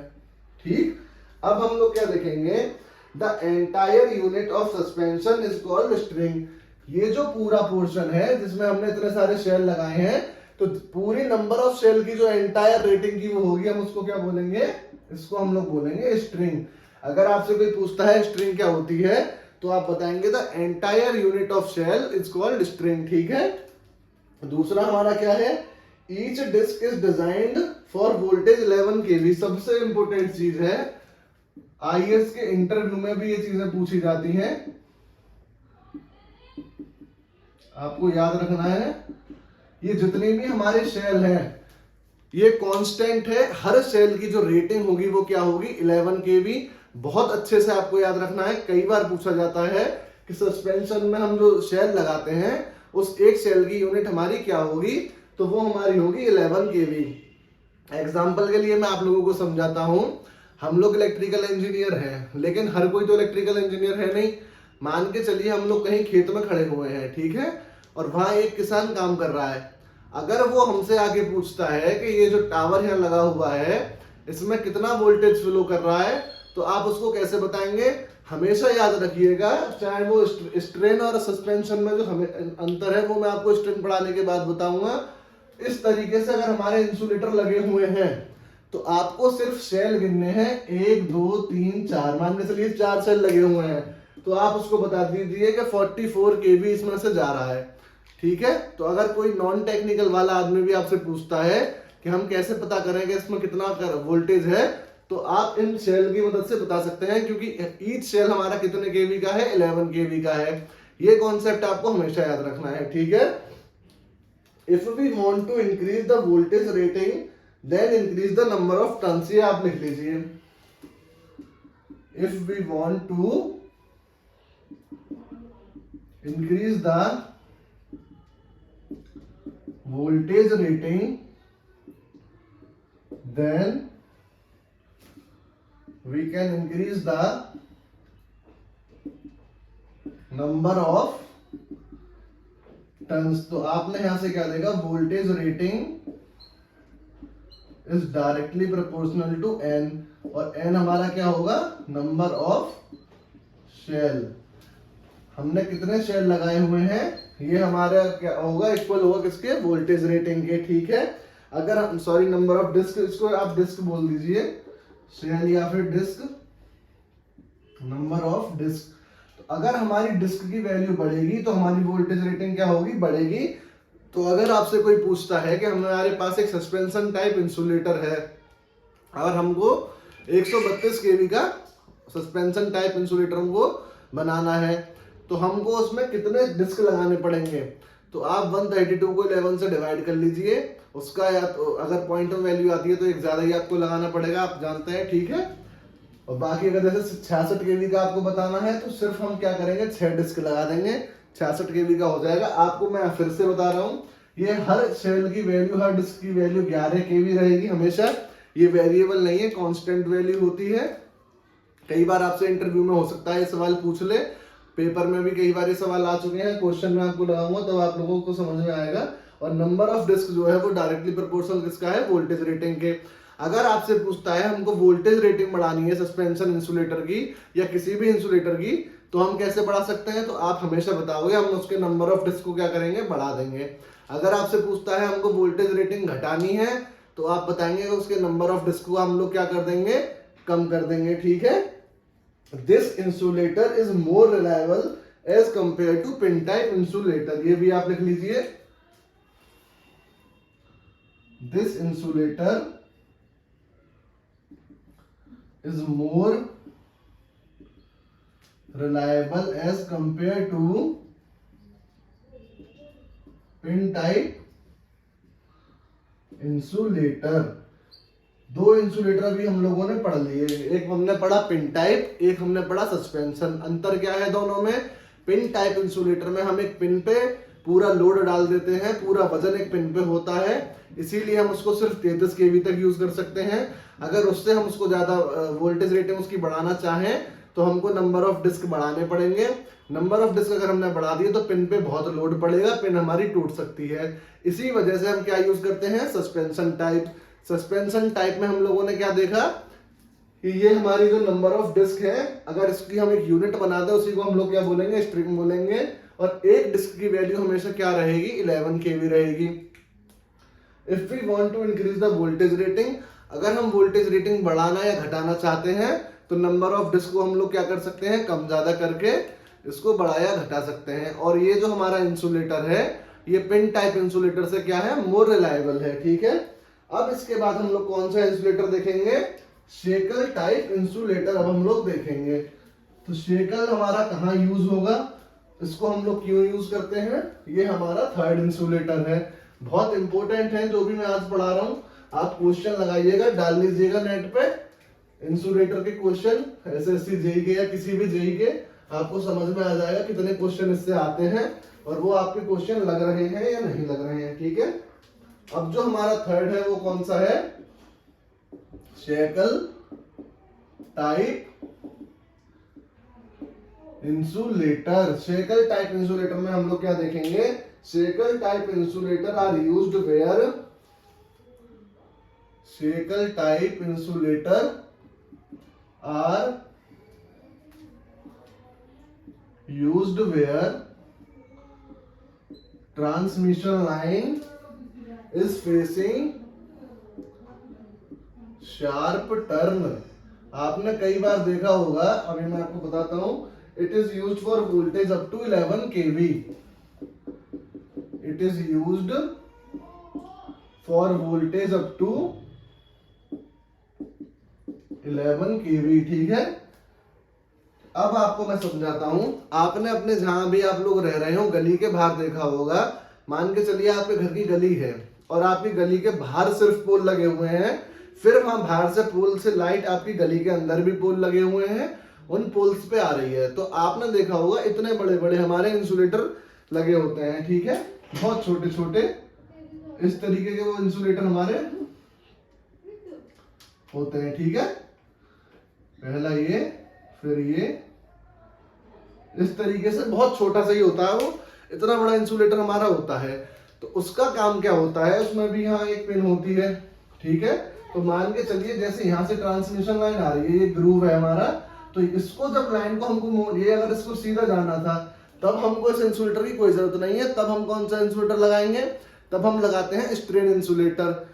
Speaker 1: ठीक। अब हम लोग क्या देखेंगे, the entire unit of suspension is called string. ये जो पूरा पोर्शन है जिसमें हमने इतने सारे शेल लगाए हैं, तो पूरी नंबर ऑफ शेल की जो एंटायर रेटिंग की वो होगी, हम उसको क्या बोलेंगे, इसको हम लोग बोलेंगे स्ट्रिंग। अगर आपसे कोई पूछता है स्ट्रिंग क्या होती है, तो आप बताएंगे the entire unit of shell is called string, ठीक है। दूसरा हमारा क्या है, each disc is designed for voltage 11 kV। सबसे इंपॉर्टेंट चीज है, आईएएस के इंटरव्यू में भी ये चीजें पूछी जाती हैं, आपको याद रखना है। ये जितनी भी हमारे शेल हैं, ये कांस्टेंट है, हर शेल की जो रेटिंग होगी वो क्या होगी, 11 kV। बहुत अच्छे से आपको याद रखना है, कई बार पूछा जाता है कि सस्पेंशन में हम जो शेल लगाते हैं उस एक शेल की यूनिट हमारी क्या होगी, तो वो हमारी होगी 11 kV। एग्जाम्पल के लिए मैं आप लोगों को समझाता हूं, हम लोग इलेक्ट्रिकल इंजीनियर हैं, लेकिन हर कोई तो इलेक्ट्रिकल इंजीनियर है नहीं। मान के चलिए हम लोग कहीं खेत में खड़े हुए हैं, ठीक है, और वहां एक किसान काम कर रहा है। अगर वो हमसे आगे पूछता है कि ये जो टावर यहाँ लगा हुआ है इसमें कितना वोल्टेज फ्लो कर रहा है, तो आप उसको कैसे बताएंगे। हमेशा याद रखिएगा, चाहे वो स्ट्रेन और सस्पेंशन में जो हमें अंतर है वो मैं आपको स्ट्रेन पढ़ाने के बाद बताऊंगा। इस तरीके से अगर हमारे इंसुलेटर लगे हुए हैं तो आपको सिर्फ शेल गिनने हैं, 1 2 3 4, मान के चलिए 4 शेल लगे हुए हैं, तो आप उसको बता दीजिए कि 44 kV इसमें से जा रहा है, ठीक है। तो अगर कोई नॉन टेक्निकल वाला आदमी भी आपसे पूछता है कि हम कैसे पता करेंगे इसमें कितना वोल्टेज है, तो आप इन शेल की मदद से बता सकते हैं, क्योंकि ईच शेल हमारा कितने केवी का है, 11 kV का है। ये कॉन्सेप्ट आपको हमेशा याद रखना है, ठीक है। If we want to increase the voltage rating then increase the number of turns. ये आप लिख लीजिए, if we want to increase the voltage rating then we can increase the number of turns. तो आपने यहां से क्या देगा, voltage rating is directly proportional to N, और एन हमारा क्या होगा, नंबर ऑफ शेल। हमने कितने शेल लगाए हुए हैं, ये हमारा क्या होगा, इक्वल होगा किसके, वोल्टेज रेटिंग के, ठीक है। अगर हम सॉरी नंबर ऑफ डिस्क, इसको आप डिस्क बोल दीजिए, शेल या फिर डिस्क, नंबर ऑफ डिस्क। तो अगर हमारी डिस्क की वैल्यू बढ़ेगी तो हमारी वोल्टेज रेटिंग क्या होगी, बढ़ेगी। तो अगर आपसे कोई पूछता है कि हमारे पास एक सस्पेंशन टाइप इंसुलेटर है और हमको 132 kV का सस्पेंशन टाइप इंसुलेटर हमको बनाना है, तो हमको उसमें कितने डिस्क लगाने पड़ेंगे, तो आप 132 को 11 से डिवाइड कर लीजिए। उसका या तो अगर पॉइंट ऑफ वैल्यू आती है तो एक ज्यादा ही आपको लगाना पड़ेगा, आप जानते हैं, ठीक है। और बाकी अगर जैसे 66 kV का आपको बताना है तो सिर्फ हम क्या करेंगे, 6 डिस्क लगा देंगे, 66 kV का हो जाएगा। आपको मैं फिर से बता रहा हूँ, ये हर शेल की वैल्यू, हर डिस्क की वैल्यू 11 kV रहेगी हमेशा। ये वेरिएबल नहीं है, कांस्टेंट वैल्यू होती है। कई बार आपसे इंटरव्यू में हो सकता है ये सवाल पूछ ले, पेपर में भी कई बार ये सवाल आ चुके हैं, क्वेश्चन में आपको लगाऊंगा तब आप लोगों को समझ में आएगा। और नंबर ऑफ डिस्क जो है वो डायरेक्टली प्रोपोर्शनल किसका है, वोल्टेज रेटिंग के। अगर आपसे पूछता है हमको वोल्टेज रेटिंग बढ़ानी है सस्पेंशन इंसुलेटर की या किसी भी इंसुलेटर की, तो हम कैसे बढ़ा सकते हैं, तो आप हमेशा बताओगे, हम उसके नंबर ऑफ डिस्क को क्या करेंगे, बढ़ा देंगे। अगर आपसे पूछता है हमको वोल्टेज रेटिंग घटानी है, तो आप बताएंगे कि उसके नंबर ऑफ डिस्क को हम लोग क्या कर देंगे, कम कर देंगे, ठीक है। This insulator is more reliable as compare to pin type insulator. ये भी आप लिख लीजिए, this insulator is more reliable as compare to pin type insulator. दो इंसुलेटर भी हम लोगों ने पढ़ लिए, एक हमने पढ़ा पिन टाइप, एक हमने पढ़ा सस्पेंशन। अंतर क्या है दोनों में? पिन टाइप इंसुलेटर में हम एक पिन पे पूरा लोड डाल देते हैं, पूरा वजन एक पिन पे होता है, इसीलिए हम उसको सिर्फ 33 केवी तक यूज कर सकते हैं। अगर उससे हम उसको ज्यादा वोल्टेज रेटिंग उसकी बढ़ाना चाहें तो हमको नंबर ऑफ डिस्क बढ़ाने पड़ेंगे। नंबर ऑफ डिस्क अगर हमने बढ़ा दिए तो पिन पे बहुत लोड पड़ेगा, पिन हमारी टूट सकती है। इसी वजह से हम क्या यूज करते हैं? Suspension type. सस्पेंशन टाइप में हम लोगों ने क्या देखा कि ये हमारी जो नंबर ऑफ डिस्क है, अगर इसकी हम एक यूनिट बना दें उसी को हम लोग क्या बोलेंगे? स्ट्रिंग बोलेंगे। और एक डिस्क की वैल्यू हमेशा क्या रहेगी? 11 केवी रहेगी। If we want to increase the voltage rating, अगर हम वोल्टेज रेटिंग बढ़ाना या घटाना चाहते हैं तो नंबर ऑफ डिस्क को हम लोग क्या कर सकते हैं? कम ज्यादा करके इसको बढ़ाया घटा सकते हैं। और ये जो हमारा इंसुलेटर है ये पिन टाइप इंसुलेटर से क्या है? मोर रिलायबल है। ठीक है, अब इसके बाद हम लोग कौन सा इंसुलेटर देखेंगे? शेकल टाइप इंसुलेटर अब हम लोग देखेंगे। तो शेकल हमारा कहाँ यूज होगा, इसको हम लोग क्यों यूज करते हैं? ये हमारा थर्ड इंसुलेटर है, बहुत इंपॉर्टेंट है। जो भी मैं आज पढ़ा रहा हूं आप क्वेश्चन लगाइएगा, डाल लीजिएगा नेट पे इंसुलेटर के क्वेश्चन, एसएससी जेई के या किसी भी जेई के, आपको समझ में आ जाएगा कितने क्वेश्चन इससे आते हैं और वो आपके क्वेश्चन लग रहे हैं या नहीं लग रहे हैं। ठीक है, अब जो हमारा थर्ड है वो कौन सा है? Shackle type insulator. Shackle type insulator में हम लोग क्या देखेंगे? Shackle type insulator are used where, shackle type insulator are used where transmission line is facing sharp turn. आपने कई बार देखा होगा, अभी मैं आपको बताता हूं। It is used for voltage up to 11 kV. It is used for voltage up to 11 kV. ठीक है, अब आपको मैं समझाता हूं। आपने अपने जहां भी आप लोग रह रहे हो गली के बाहर देखा होगा, मान के चलिए आपके घर की गली है और आपकी गली के बाहर सिर्फ पोल लगे हुए हैं, फिर वहां बाहर से पोल से लाइट आपकी गली के अंदर भी पोल लगे हुए हैं, उन पोल्स पे आ रही है। तो आपने देखा होगा इतने बड़े बड़े हमारे इंसुलेटर लगे होते हैं। ठीक है, बहुत छोटे छोटे इस तरीके के वो इंसुलेटर हमारे होते हैं। ठीक है, पहला ये, फिर ये, इस तरीके से बहुत छोटा सा ही होता है वो, इतना बड़ा इंसुलेटर हमारा होता है। तो उसका काम क्या होता है? उसमें भी यहाँ एक पिन होती है। ठीक है, तो मान के चलिए जैसे यहाँ से ट्रांसमिशन लाइन आ रही है, ये ग्रूव है हमारा, तो इसको जब लाइन को हमको ये अगर इसको सीधा जाना था तब हमको इस इंसुलेटर की कोई जरूरत नहीं है। तब हम कौन सा इंसुलेटर लगाएंगे? तब हम लगाते हैं स्ट्रेन इंसुलेटर।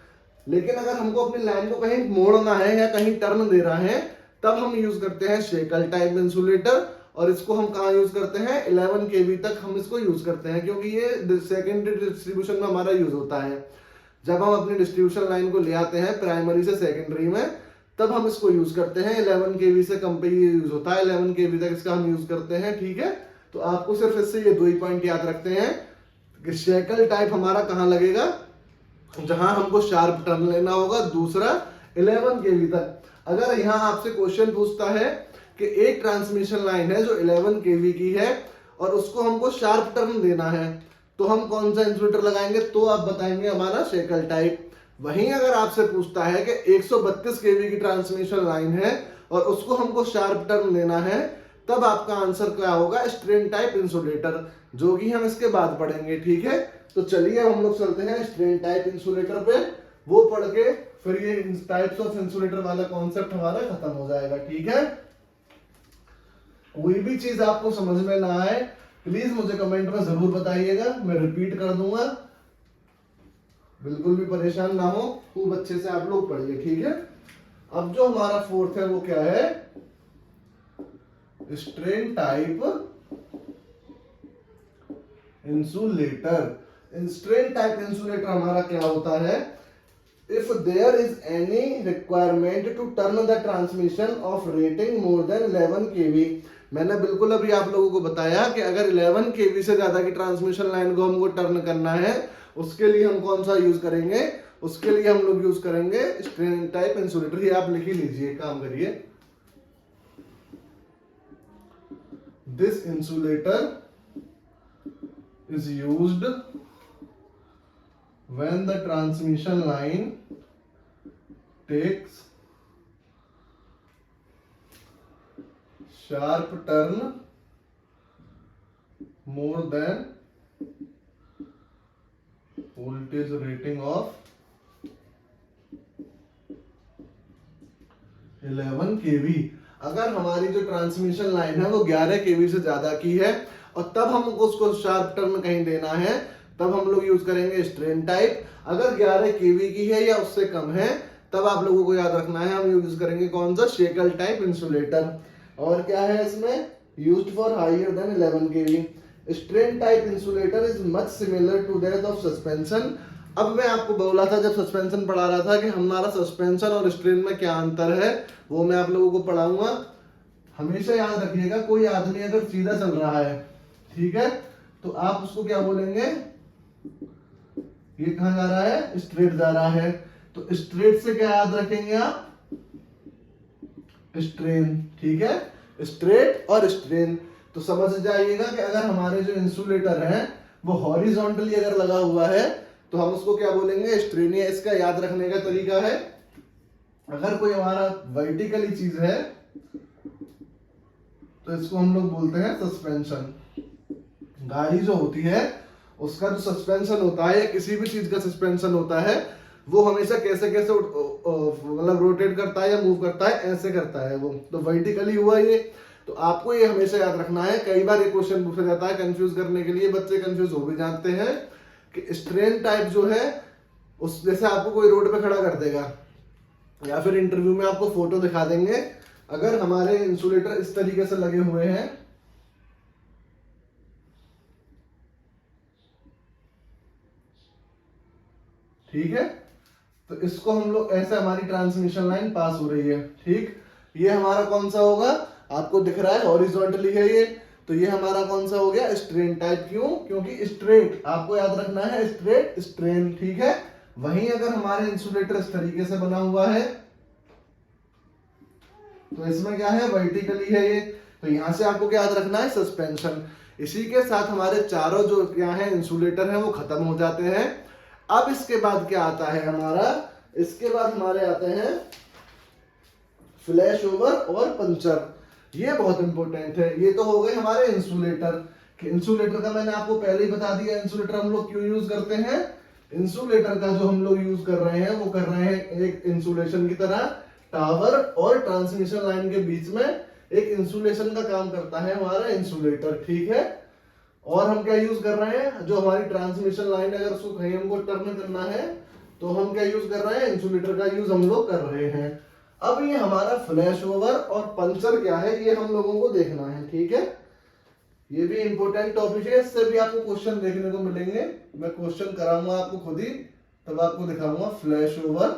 Speaker 1: लेकिन अगर हमको अपनी लाइन को कहीं मोड़ना है या कहीं टर्न दे रहा है तब हम यूज करते हैं शेकल टाइप इंसुलेटर। और इसको हम कहाँ यूज करते हैं? 11 केवी तक हम इसको यूज करते हैं, क्योंकि ये सेकेंडरी डिस्ट्रीब्यूशन में हमारा यूज होता है। जब हम अपनी डिस्ट्रीब्यूशन लाइन को ले आते हैं प्राइमरी से सेकेंडरी में, तब हम इसको यूज करते हैं। 11 केवी से कम पे ये यूज होता है, 11 केवी तक इसका हम यूज करते हैं। ठीक है, तो आपको सिर्फ इससे ये दो ही पॉइंट याद रखते हैं कि शेकल टाइप हमारा कहाँ लगेगा? जहां हमको शार्प टर्न लेना होगा। दूसरा 11 केवी तक। अगर यहाँ आपसे क्वेश्चन पूछता है कि एक ट्रांसमिशन लाइन है जो 11 केवी की है और उसको हमको शार्प टर्न देना है, तो हम कौन सा इंसुलेटर लगाएंगे? तो आप बताएंगे हमारा शेकल टाइप। वहीं अगर आपसे पूछता है कि 132 केवी की ट्रांसमिशन लाइन है और उसको हमको शार्प टर्न देना है, तब आपका आंसर क्या होगा? स्ट्रेन टाइप इंसुलेटर, जो कि हम इसके बाद पढ़ेंगे। ठीक है, तो चलिए अब हम लोग चलते हैं स्ट्रेन टाइप इंसुलेटर पे। वो पढ़ के फिर ये टाइप्स ऑफ इंसुलेटर वाला कॉन्सेप्ट हमारा खत्म हो जाएगा। ठीक है, कोई भी चीज आपको समझ में ना आए प्लीज मुझे कमेंट में जरूर बताइएगा, मैं रिपीट कर दूंगा। बिल्कुल भी परेशान ना हो, खूब अच्छे से आप लोग पढ़िए। ठीक है, अब जो हमारा फोर्थ है वो क्या है? Strain type insulator. Strain type insulator हमारा क्या होता है? If there is any requirement to turn the transmission of rating more than 11 kV। मैंने बिल्कुल अभी आप लोगों को बताया कि अगर 11 kV से ज्यादा की ट्रांसमिशन लाइन को हमको टर्न करना है, उसके लिए हम कौन सा यूज करेंगे? उसके लिए हम लोग यूज करेंगे स्ट्रेन टाइप इंसुलेटर। ये आप लिख ही लीजिए, काम करिए। This insulator is used when the transmission line takes sharp turn more than voltage rating of 11 kV। अगर हमारी जो ट्रांसमिशन लाइन है वो 11 kV से ज्यादा की है और तब हमको उसको शार्प टर्न कहीं देना है, तब हम लोग यूज करेंगे स्ट्रेन टाइप। अगर 11 kV की है या उससे कम है, तब आप लोगों को याद रखना है हम यूज करेंगे कौन सा? Shackle type insulator. और क्या है इसमें? Used for higher than 11 kV। Strain type insulator is much similar to that of suspension. अब मैं आपको बोला था जब सस्पेंशन पढ़ा रहा था कि हमारा सस्पेंशन और स्ट्रेन में क्या अंतर है, वो मैं आप लोगों को पढ़ाऊंगा। हमेशा याद रखिएगा, कोई आदमी अगर सीधा चल रहा है, ठीक है, तो आप उसको क्या बोलेंगे? ये कहां जा रहा है? स्ट्रेट जा रहा है। तो स्ट्रेट से क्या याद रखेंगे आप? स्ट्रेन। ठीक है, स्ट्रेट और स्ट्रेन। तो समझ जाइएगा कि अगर हमारे जो इंसुलेटर है वो हॉरिजॉन्टली अगर लगा हुआ है तो हम उसको क्या बोलेंगे? स्ट्रेन। या इसका याद रखने का तरीका है, अगर कोई हमारा वर्टिकली चीज है तो इसको हम लोग बोलते हैं सस्पेंशन। गाड़ी जो होती है उसका जो सस्पेंशन होता है या किसी भी चीज का सस्पेंशन होता है, वो हमेशा कैसे कैसे मतलब रोटेट करता है या मूव करता है, ऐसे करता है वो। तो वर्टिकली हुआ ये। तो आपको ये हमेशा याद रखना है। कई बार ये क्वेश्चन पूछा जाता है कंफ्यूज करने के लिए, बच्चे कंफ्यूज हो भी जाते हैं कि स्ट्रेन टाइप जो है उस जैसे आपको कोई रोड पे खड़ा कर देगा या फिर इंटरव्यू में आपको फोटो दिखा देंगे, अगर हमारे इंसुलेटर इस तरीके से लगे हुए हैं, ठीक है, तो इसको हम लोग ऐसे हमारी ट्रांसमिशन लाइन पास हो रही है। ठीक, ये हमारा कौन सा होगा? आपको दिख रहा है हॉरिजॉन्टली है ये, तो ये हमारा कौन सा हो गया? Strain type. क्यों? क्योंकि स्ट्रेट, आपको याद रखना है, स्ट्रेट स्ट्रेन। ठीक है, वहीं अगर हमारे इंसुलेटर इस तरीके से बना हुआ है तो इसमें क्या है? वर्टिकली है ये। तो यहां से आपको क्या याद रखना है? सस्पेंशन। इसी के साथ हमारे चारों जो क्या है इंसुलेटर है वो खत्म हो जाते हैं। अब इसके बाद क्या आता है हमारा? इसके बाद हमारे आते हैं फ्लैश ओवर और पंचर। ये बहुत इंपॉर्टेंट है। ये तो हो गए हमारे इंसुलेटर। इंसुलेटर का मैंने आपको पहले ही बता दिया, इंसुलेटर हम लोग क्यों यूज करते हैं। इंसुलेटर का जो हम लोग यूज कर रहे हैं वो कर रहे हैं एक इंसुलेशन की तरह। टावर और ट्रांसमिशन लाइन के बीच में एक इंसुलेशन का काम करता है हमारा इंसुलेटर। ठीक है, और हम क्या यूज कर रहे हैं? जो हमारी ट्रांसमिशन लाइन अगर उसको कहीं हमको टर्न करना है तो हम क्या यूज कर रहे हैं? इंसुलेटर का यूज हम लोग कर रहे हैं। अब ये हमारा फ्लैश ओवर और पंचर क्या है, ये हम लोगों को देखना है। ठीक है, ये भी इंपॉर्टेंट टॉपिक है, इससे भी आपको क्वेश्चन देखने को मिलेंगे। मैं क्वेश्चन कराऊंगा आपको खुद ही, तब आपको दिखाऊंगा flash over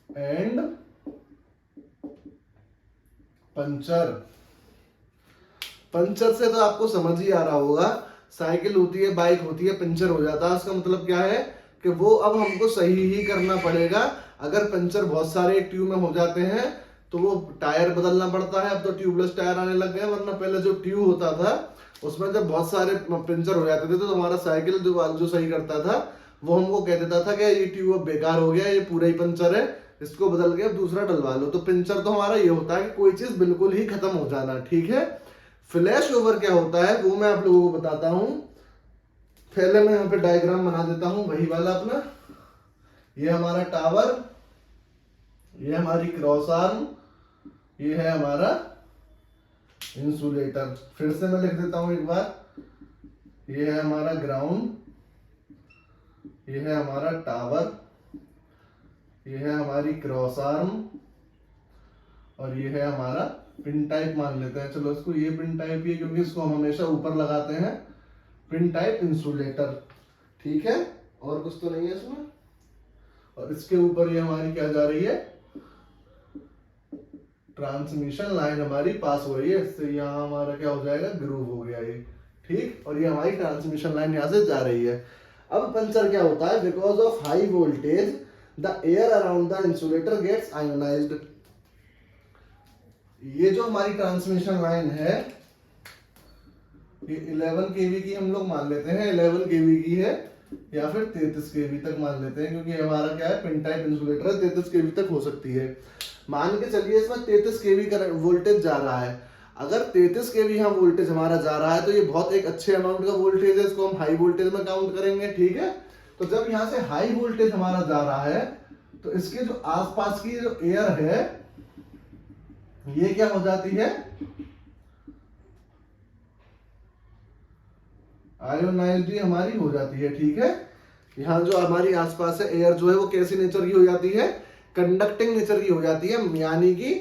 Speaker 1: and puncture. Puncture से तो आपको समझ ही आ रहा होगा, साइकिल होती है, बाइक होती है, पंचर हो जाता है, उसका मतलब क्या है कि वो अब हमको सही ही करना पड़ेगा। अगर पंचर बहुत सारे एक ट्यूब में हो जाते हैं तो वो टायर बदलना पड़ता है। अब तो ट्यूबलेस टायर आने लग गए, वरना पहले जो ट्यूब होता था उसमें जब बहुत सारे पंचर हो जाते थे तो हमारा साइकिल जो सही करता था वो हमको कह देता था कि ये ट्यूब अब बेकार हो गया, ये पूरा ही पंचर है, इसको बदल के अब दूसरा डलवा लो। तो पंचर तो हमारा ये होता है कि कोई चीज बिल्कुल ही खत्म हो जाना। ठीक है, फ्लैश ओवर क्या होता है वो मैं आप लोगों को बताता हूं। पहले मैं यहाँ पे डायग्राम बना देता हूं, वही वाला अपना। ये हमारा टावर, ये हमारी क्रॉस आर्म, ये है हमारा इंसुलेटर। फिर से मैं लिख देता हूं एक बार, ये है हमारा ग्राउंड, ये है हमारा टावर, ये है हमारी क्रॉस आर्म और ये है हमारा पिन टाइप मान लेते हैं। चलो इसको ये पिन टाइप ही, क्योंकि इसको हम हमेशा ऊपर लगाते हैं पिन टाइप इंसुलेटर, ठीक है, और कुछ तो नहीं है इसमें। और इसके ऊपर ये हमारी क्या जा रही है, ट्रांसमिशन लाइन हमारी पास हो रही है, इससे यहाँ हमारा क्या हो जाएगा, ग्रूव हो गया ये, ठीक। और ये हमारी ट्रांसमिशन लाइन यहाँ से जा रही है। अब पंचर क्या होता है, because of high voltage the air around the insulator gets ionized. ये जो हमारी ट्रांसमिशन लाइन है ये 11 केवी की हम लोग मान लेते हैं, 11 केवी की है या फिर 33 केवी तक मान लेते हैं, क्योंकि हमारा क्या है, पिन टाइप इंसुलेटर है, 33 केवी तक हो सकती है। मान के चलिए इसमें 33 केवी का वोल्टेज जा रहा है। अगर 33 केवी यहाँ वोल्टेज हमारा जा रहा है तो ये बहुत एक अच्छे अमाउंट का वोल्टेज है, इसको हम हाई वोल्टेज में काउंट करेंगे, ठीक है। तो जब यहाँ से हाई वोल्टेज हमारा जा रहा है तो इसके जो आसपास की जो एयर है ये क्या हो जाती है, आयोनाइज्ड हमारी हो जाती है, ठीक है। यहाँ जो हमारी आसपास है एयर जो है वो कैसी नेचर की हो जाती है, कंडक्टिंग नेचर की हो जाती है। यानी कि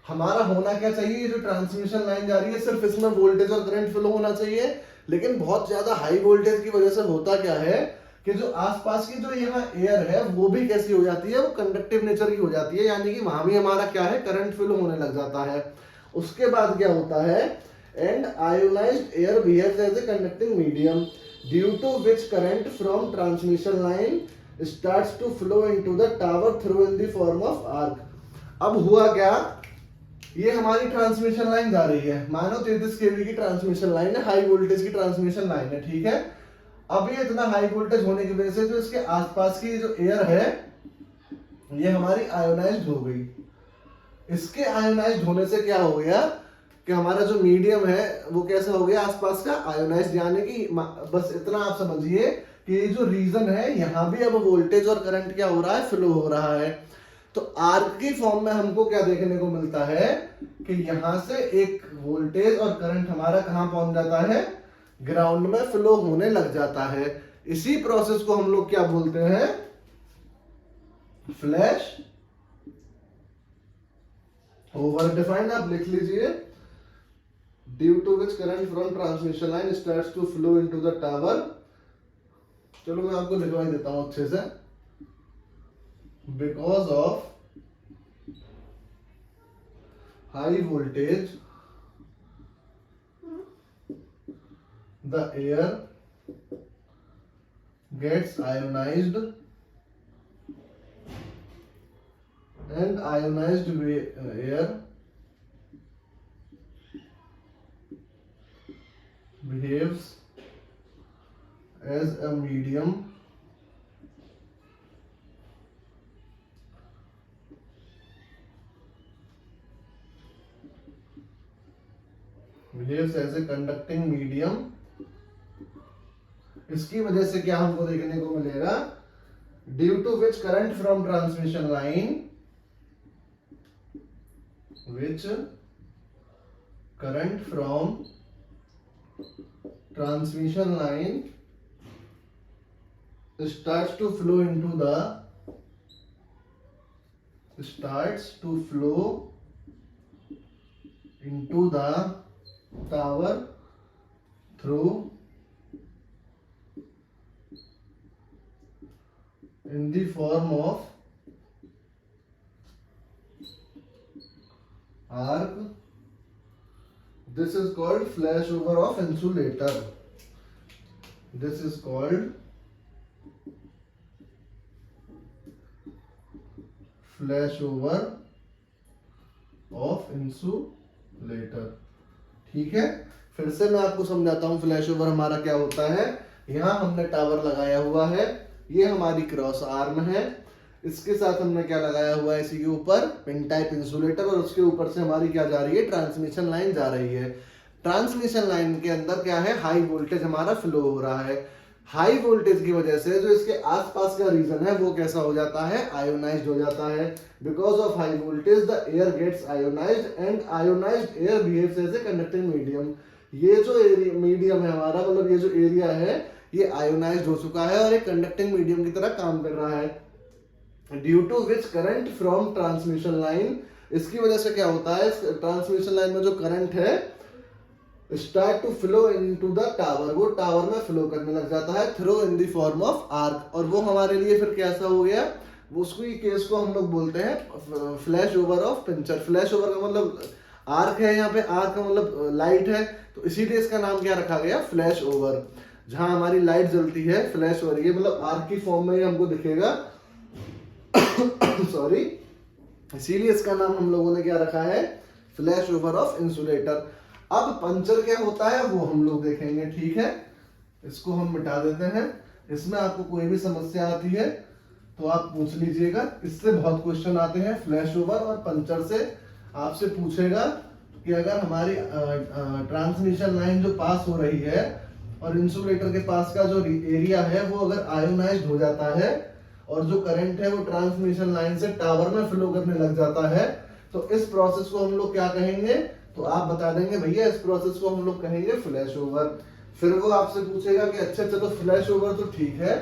Speaker 1: हमारा होना क्या चाहिए, ये जो ट्रांसमिशन लाइन जा रही है सिर्फ इसमें वोल्टेज और करंट फ्लो होना चाहिए, लेकिन बहुत ज्यादा हाई वोल्टेज की वजह से होता क्या है कि जो आसपास की जो यहाँ एयर है वो भी कैसी हो जाती है, वो कंडक्टिव नेचर की हो जाती है, यानी कि वहां भी हमारा क्या है, करंट फ्लो होने लग जाता है। उसके बाद क्या होता है, and ionized air behaves as a conducting medium due to which current from transmission line starts to flow into the tower through in the form of arc। अब हुआ क्या, ये हमारी ट्रांसमिशन लाइन जा रही है, मानो 33 केवी की ट्रांसमिशन लाइन है, हाई वोल्टेज की ट्रांसमिशन लाइन है, ठीक है। अब ये इतना हाई वोल्टेज होने की वजह से जो इसके आसपास की जो एयर है ये हमारी आयोनाइज्ड हो गई। इसके आयोनाइज्ड होने से क्या हो गया कि हमारा जो मीडियम है वो कैसा हो गया, आसपास का आयोनाइज्ड, यानी कि बस इतना आप समझिए कि ये जो रीजन है यहाँ भी अब वोल्टेज और करंट क्या हो रहा है, फ्लो हो रहा है। तो आर्क की फॉर्म में हमको क्या देखने को मिलता है कि यहां से एक वोल्टेज और करंट हमारा कहां पहुंच जाता है, ग्राउंड में फ्लो होने लग जाता है। इसी प्रोसेस को हम लोग क्या बोलते हैं, फ्लैश ओवर। डिफाइन आप लिख लीजिए, due to which current from transmission line starts to flow into the tower. चलो मैं आपको लिखवा ही देता हूं अच्छे से, because of high voltage the air gets ionized and ionized air behaves as a medium behaves as a conducting medium। इसकी वजह से क्या हमको देखने को मिलेगा, due to which current from transmission line, which current from transmission line starts to flow into the tower through in the form of arc। This is called flashover of insulator। This is called flashover of insulator, ठीक है। फिर से मैं आपको समझाता हूं flash over हमारा क्या होता है। यहां हमने टावर लगाया हुआ है, ये हमारी क्रॉस आर्म है, इसके साथ हमने क्या लगाया हुआ है, इसी के ऊपर पिन टाइप इंसुलेटर, और उसके ऊपर से हमारी क्या जा रही है, ट्रांसमिशन लाइन जा रही है। ट्रांसमिशन लाइन के अंदर क्या है, हाई वोल्टेज हमारा फ्लो हो रहा है। हाई वोल्टेज की वजह से जो इसके आसपास का रीजन है वो कैसा हो जाता है, आयोनाइज्ड हो जाता है। Because of high voltage the air gets ionized and ionized air behaves as a conducting medium. ये जो मीडियम है हमारा, मतलब ये जो एरिया है ये आयोनाइज्ड हो चुका है और एक कंडक्टिंग मीडियम की तरह काम कर रहा है। Due to which current from transmission line, इसकी वजह से क्या होता है, ट्रांसमिशन लाइन में जो करंट है start to flow into the tower, वो टावर में फ्लो करने लग जाता है through in the form of arc. और वो हमारे लिए फिर कैसा हो गया, वो उसको ये केस को हम लोग बोलते हैं फ्लैश ओवर ऑफ पिंचर। फ्लैश ओवर का मतलब आर्क है, यहाँ पे आर्क का मतलब लाइट है, तो इसीलिए इसका नाम क्या रखा गया, फ्लैश ओवर। जहां हमारी लाइट जलती है फ्लैश हो रही है, मतलब आर्क की फॉर्म में ही हमको दिखेगा सॉरी, इसीलिए इसका नाम हम लोगों ने क्या रखा है, फ्लैश ओवर ऑफ इंसुलेटर। अब पंचर क्या होता है वो हम लोग देखेंगे, ठीक है। इसको हम मिटा देते हैं। इसमें आपको कोई भी समस्या आती है तो आप पूछ लीजिएगा, इससे बहुत क्वेश्चन आते हैं फ्लैश ओवर और पंचर से। आपसे पूछेगा कि अगर हमारी ट्रांसमिशन लाइन जो पास हो रही है और इंसुलेटर के पास का जो एरिया है वो अगर आयोनाइज्ड हो जाता है और जो करंट है वो ट्रांसमिशन लाइन से टावर में फ्लो करने लग जाता है, तो इस प्रोसेस को हम लोग क्या कहेंगे, तो आप बता देंगे भैया इस प्रोसेस को हम लोग कहेंगे फ्लैश ओवर। फिर वो आपसे पूछेगा कि अच्छा चलो फ्लैश ओवर तो ठीक है,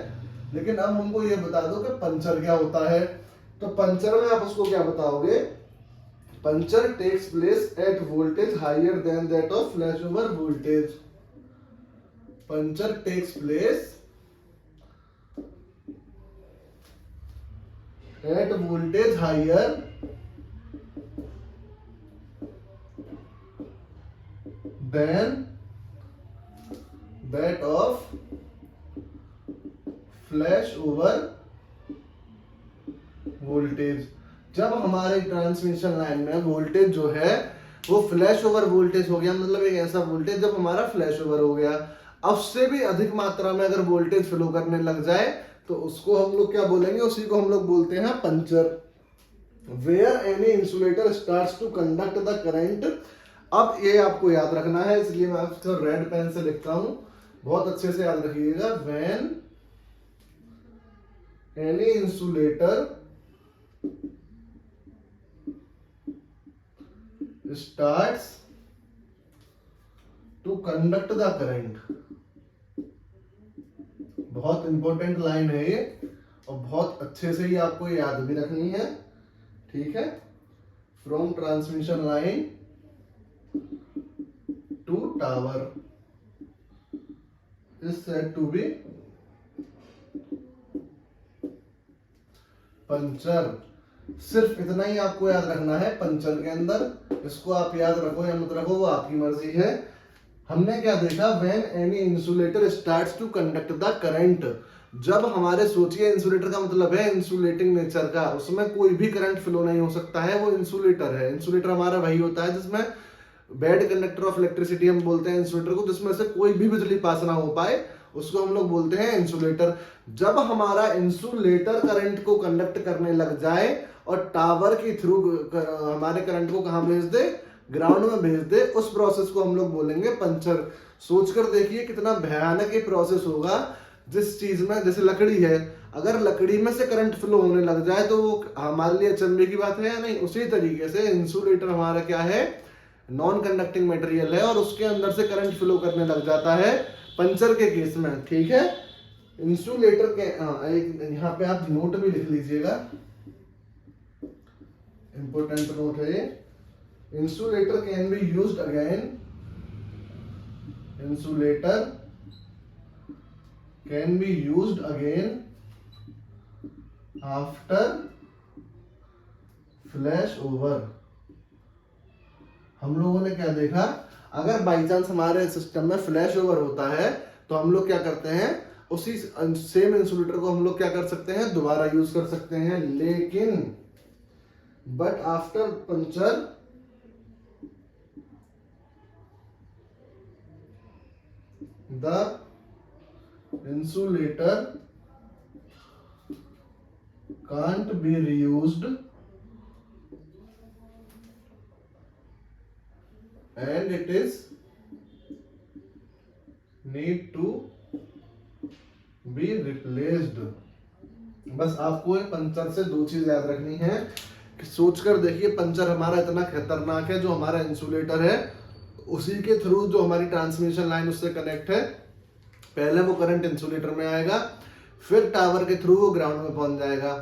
Speaker 1: लेकिन अब हमको ये बता दो कि पंचर क्या होता है। तो पंचर में आप उसको क्या बताओगे, puncture takes place at voltage higher than that of flash over voltage. Puncture takes place at voltage higher than that of flash over voltage. जब हमारे ट्रांसमिशन लाइन में वोल्टेज जो है वो फ्लैश ओवर वोल्टेज हो गया, मतलब एक ऐसा वोल्टेज जब हमारा फ्लैश ओवर हो गया, अब से भी अधिक मात्रा में अगर वोल्टेज फ्लो करने लग जाए तो उसको हम लोग क्या बोलेंगे, उसी को हम लोग बोलते हैं puncture. Where any insulator starts to conduct the current. अब ये आपको याद रखना है, इसलिए मैं आपको रेड पेन से लिखता हूं, बहुत अच्छे से याद रखिएगा। When any insulator starts to conduct the current, बहुत इंपॉर्टेंट लाइन है ये और बहुत अच्छे से ही आपको याद भी रखनी है, ठीक है। From transmission line to tower is said to be puncture. सिर्फ इतना ही आपको याद रखना है पंचर के अंदर, इसको आप याद रखो या मत रखो वो आपकी मर्जी है। हमने क्या देखा, when any insulator starts to conduct the current. जब हमारे, सोचिए इंसुलेटर का मतलब है इंसुलेटिंग नेचर का, उसमें कोई भी करंट फ्लो नहीं हो सकता है, वो इंसुलेटर है। इंसुलेटर हमारा वही होता है जिसमें बेड कंडक्टर ऑफ इलेक्ट्रिसिटी हम बोलते हैं इंसुलेटर को, जिसमें से कोई भी बिजली पास ना हो पाए उसको हम लोग बोलते हैं इंसुलेटर। जब हमारा इंसुलेटर करंट को कंडक्ट करने लग जाए और टावर के थ्रू हमारे करंट को कहां भेज दे, ग्राउंड में भेज दे, उस प्रोसेस को हम लोग बोलेंगे पंचर। सोचकर देखिए कितना भयानक ये प्रोसेस होगा। जिस चीज में, जैसे लकड़ी है, अगर लकड़ी में से करंट फ्लो होने लग जाए तो वो हमारे लिए अचंभे की बात है या नहीं। उसी तरीके से इंसुलेटर हमारा क्या है, नॉन कंडक्टिंग मटेरियल है और उसके अंदर से करंट फ्लो करने लग जाता है पंचर के केस में, ठीक है। इंसुलेटर के यहाँ पे आप नोट भी लिख लीजिएगा, इंपोर्टेंट नोट है ये। Insulator can be used again, insulator can be used again after flash over. हम लोगों ने क्या देखा, अगर बाई चांस हमारे सिस्टम में फ्लैश ओवर होता है तो हम लोग क्या करते हैं, उसी सेम इंसुलेटर को हम लोग क्या कर सकते हैं, दोबारा यूज कर सकते हैं। लेकिन but after puncture the insulator can't be reused and it is need to be replaced। बस आपको पंचर से दो चीज याद रखनी है कि सोचकर देखिए, पंचर हमारा इतना खतरनाक है, जो हमारा इंसुलेटर है उसी के थ्रू जो हमारी ट्रांसमिशन लाइन उससे कनेक्ट है, पहले वो करंट इंसुलेटर में आएगा, फिर टावर के थ्रू वो ग्राउंड में पहुंच जाएगा,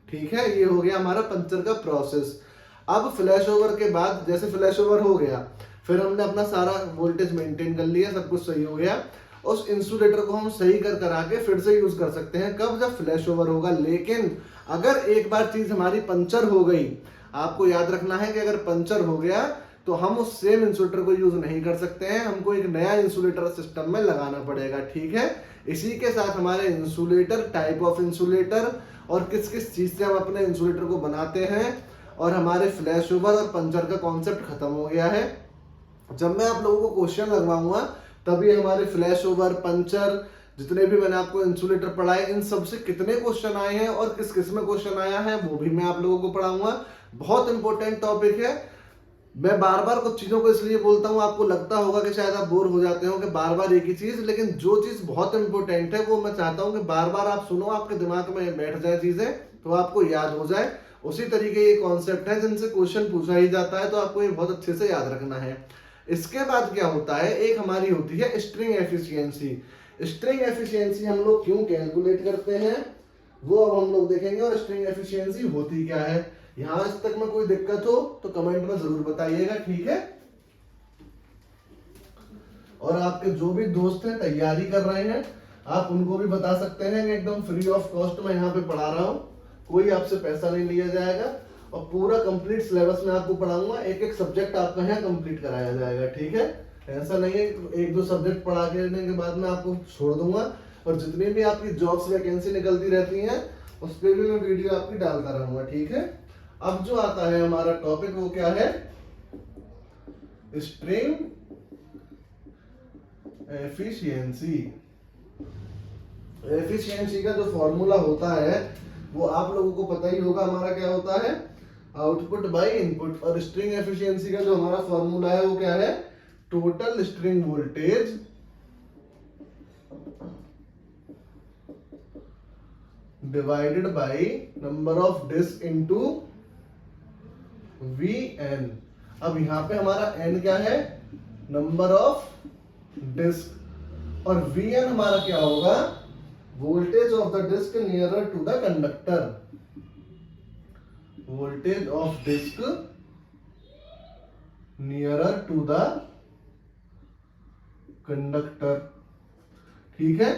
Speaker 1: ठीक है। ये हो गया हमारा पंचर का प्रोसेस। अब फ्लैश ओवर के बाद, जैसे फ्लैश ओवर हो गया, फिर हमने अपना सारा वोल्टेज मेंटेन कर लिया, सब कुछ सही हो गया। उस इंसुलेटर को हम सही करा के फिर से यूज कर सकते हैं, कब? जब फ्लैश ओवर होगा। लेकिन अगर एक बार चीज हमारी पंचर हो गई, आपको याद रखना है कि अगर पंचर हो गया तो हम उस सेम इंसुलेटर को यूज नहीं कर सकते हैं, हमको एक नया इंसुलेटर सिस्टम में लगाना पड़ेगा, ठीक है। इसी के साथ हमारे इंसुलेटर, टाइप ऑफ इंसुलेटर और किस किस चीज से हम अपने इंसुलेटर को बनाते हैं और हमारे फ्लैश ओवर और पंचर का कॉन्सेप्ट खत्म हो गया है। जब मैं आप लोगों को क्वेश्चन लगवाऊंगा तभी हमारे फ्लैश ओवर, पंचर, जितने भी मैंने आपको इंसुलेटर पढ़ाए, इन सब से कितने क्वेश्चन आए हैं और किस किस में क्वेश्चन आया है वो भी मैं आप लोगों को पढ़ाऊंगा। बहुत इंपॉर्टेंट टॉपिक है। मैं बार बार कुछ चीजों को इसलिए बोलता हूँ, आपको लगता होगा कि शायद आप बोर हो जाते हो कि बार बार एक ही चीज, लेकिन जो चीज बहुत इंपॉर्टेंट है वो मैं चाहता हूँ कि बार बार आप सुनो, आपके दिमाग में बैठ जाए चीजें, तो आपको याद हो जाए। उसी तरीके ये कॉन्सेप्ट है जिनसे क्वेश्चन पूछा ही जाता है, तो आपको ये बहुत अच्छे से याद रखना है। इसके बाद क्या होता है, एक हमारी होती है स्ट्रिंग एफिशिएंसी। स्ट्रिंग एफिशिएंसी हम लोग क्यों कैलकुलेट करते हैं वो अब हम लोग देखेंगे, और स्ट्रिंग एफिशिएंसी होती क्या है। यहां तक में कोई दिक्कत हो तो कमेंट में जरूर बताइएगा, ठीक है। और आपके जो भी दोस्त हैं तैयारी कर रहे हैं, आप उनको भी बता सकते हैं कि एकदम फ्री ऑफ कॉस्ट में यहाँ पे पढ़ा रहा हूँ, कोई आपसे पैसा नहीं लिया जाएगा और पूरा कंप्लीट सिलेबस में आपको पढ़ाऊंगा। एक एक सब्जेक्ट आपका यहाँ कंप्लीट कराया जाएगा, ठीक है। ऐसा नहीं है एक दो सब्जेक्ट पढ़ा के बाद में आपको छोड़ दूंगा। और जितनी भी आपकी जॉब्स वैकेंसी निकलती रहती हैं उस पर भी मैं वीडियो आपकी डालता रहूंगा, ठीक है। अब जो आता है हमारा टॉपिक वो क्या है, स्ट्रिंग एफिशिएंसी। एफिशिएंसी का जो फॉर्मूला होता है वो आप लोगों को पता ही होगा, हमारा क्या होता है, आउटपुट बाय इनपुट। और स्ट्रिंग एफिशिएंसी का जो हमारा फॉर्मूला है वो क्या है, total string voltage divided by number of disc into Vn। अब यहां पे हमारा n क्या है, नंबर ऑफ डिस्क, और Vn हमारा क्या होगा, voltage of the disc nearer to the conductor. Voltage of disc nearer to the conductor, ठीक है।